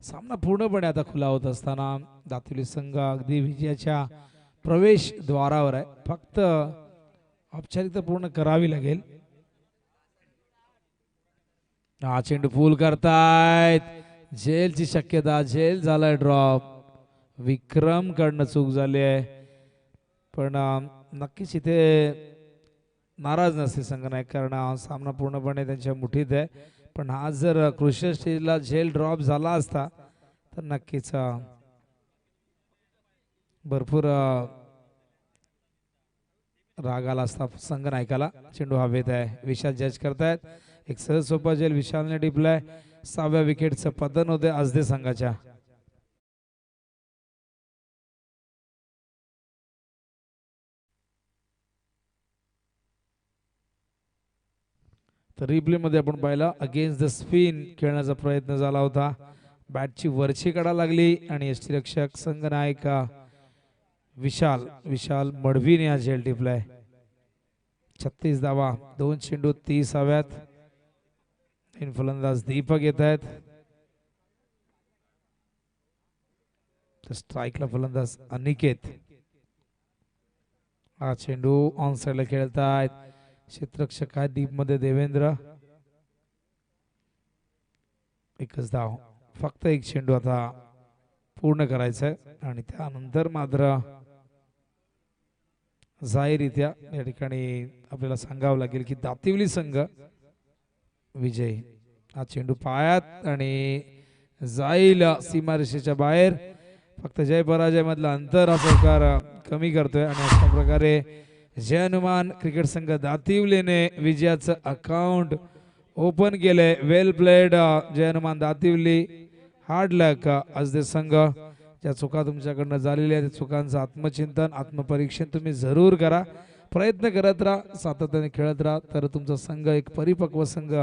सामना पूर्णपणे आता खुला होत असताना दातिवली संघ अगदी विजयाच्या प्रवेश द्वारावर आहे. फक्त औपचारिकता पूर्ण करावी लागेल. हा चेंडू फुल करतायत. झेलची शक्यता. झेल झालाय ड्रॉप. विक्रम कडनं चूक झाली आहे पण नक्कीच इथे नाराज नसते संघ नाही कारण सामना पूर्णपणे त्यांच्या मुठीत आहे. पण हा जर क्रुशियल स्टेजला झेल ड्रॉप झाला असता तर नक्कीच भरपूर राग आला असता संघ नायकाला. चेंडू हवेत आहे. विशाल जज करतायत. एक सहज सोपा झेल विशालने टिपलाय. 6व्या विकेटचं पतन होते आजदे संघाच्या. तर रिप्ले मध्ये आपण पाहिला अगेन्स्ट द स्पिन खेळण्याचा प्रयत्न झाला होता. बॅटची वरची कडा लागली आणि यष्टीरक्षक संघ नायक विशाल मडवीने हा झेल टिपलाय. 36 धावा. 2 चेंडू 30 हव्यात. तीन फलंदाज दीपक येत आहेत. तर स्ट्राईकला फलंदाज अनिकेत. हा चेंडू ऑन साइडला खेळतायत. क्षेत्ररक्षक आहे डीप मध्ये देवेंद्र. एकच धाव. फक्त एक चेंडू आता पूर्ण करायचा आहे आणि त्यानंतर मात्र जाहीररित्या या ठिकाणी आपल्याला सांगावं लागेल की दातिवली संघ विजय. हा चेंडू पायात आणि जाईल सीमारेषेच्या बाहेर. फक्त जय पराजय मधला अंतर हा सरकार कमी करतोय आणि अशा प्रकारे जय हनुमान क्रिकेट संघ दातिवलीने विजयाचं अकाउंट ओपन केले. वेल प्लेड जय हनुमान दातिवली. हार्ड लक आजदे संघ. ज्या चुका तुमच्याकडनं झालेल्या त्या चुकांचं आत्मचिंतन आत्मपरीक्षण तुम्ही जरूर करा. प्रयत्न करत राहा. सातत्याने खेळत राहा तर तुमचा संघ एक परिपक्व संघ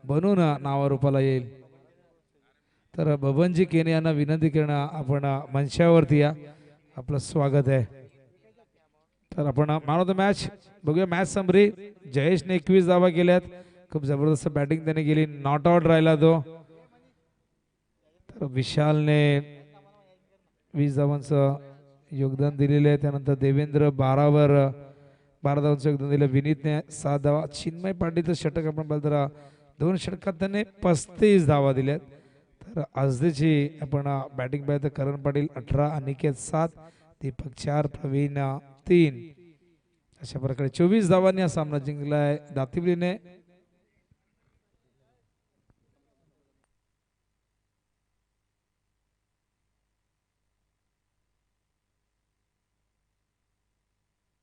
बनून नावारूपाला येईल. तर बबनजी केने यांना विनंती करणं आपण मंचावरती या. आपलं स्वागत आहे. तर आपण मॅन ऑफ द मॅच बघूया. Match summary. जयेशने 21 धावा केल्यात. खूप जबरदस्त बॅटिंग त्याने केली. नॉट आउट राहिला तो. तर विशालने 20 धावांचं योगदान दिलेलं आहे. त्यानंतर देवेंद्र 12 धावांचं योगदान दिलं. विनीतने 7 धावा. चिन्मय पाटीलचं षटक आपण पाहिलं तर 2 षटकात त्याने 35 धावा दिल्यात. तर आजदेची आपण बॅटिंग पाहिलं तर करण पाटील 18, अनिकेत 7, दीपक 4, प्रवीण 3 अशा प्रकारे 24 धावांनी हा सामना जिंकलाय दातिवलीने.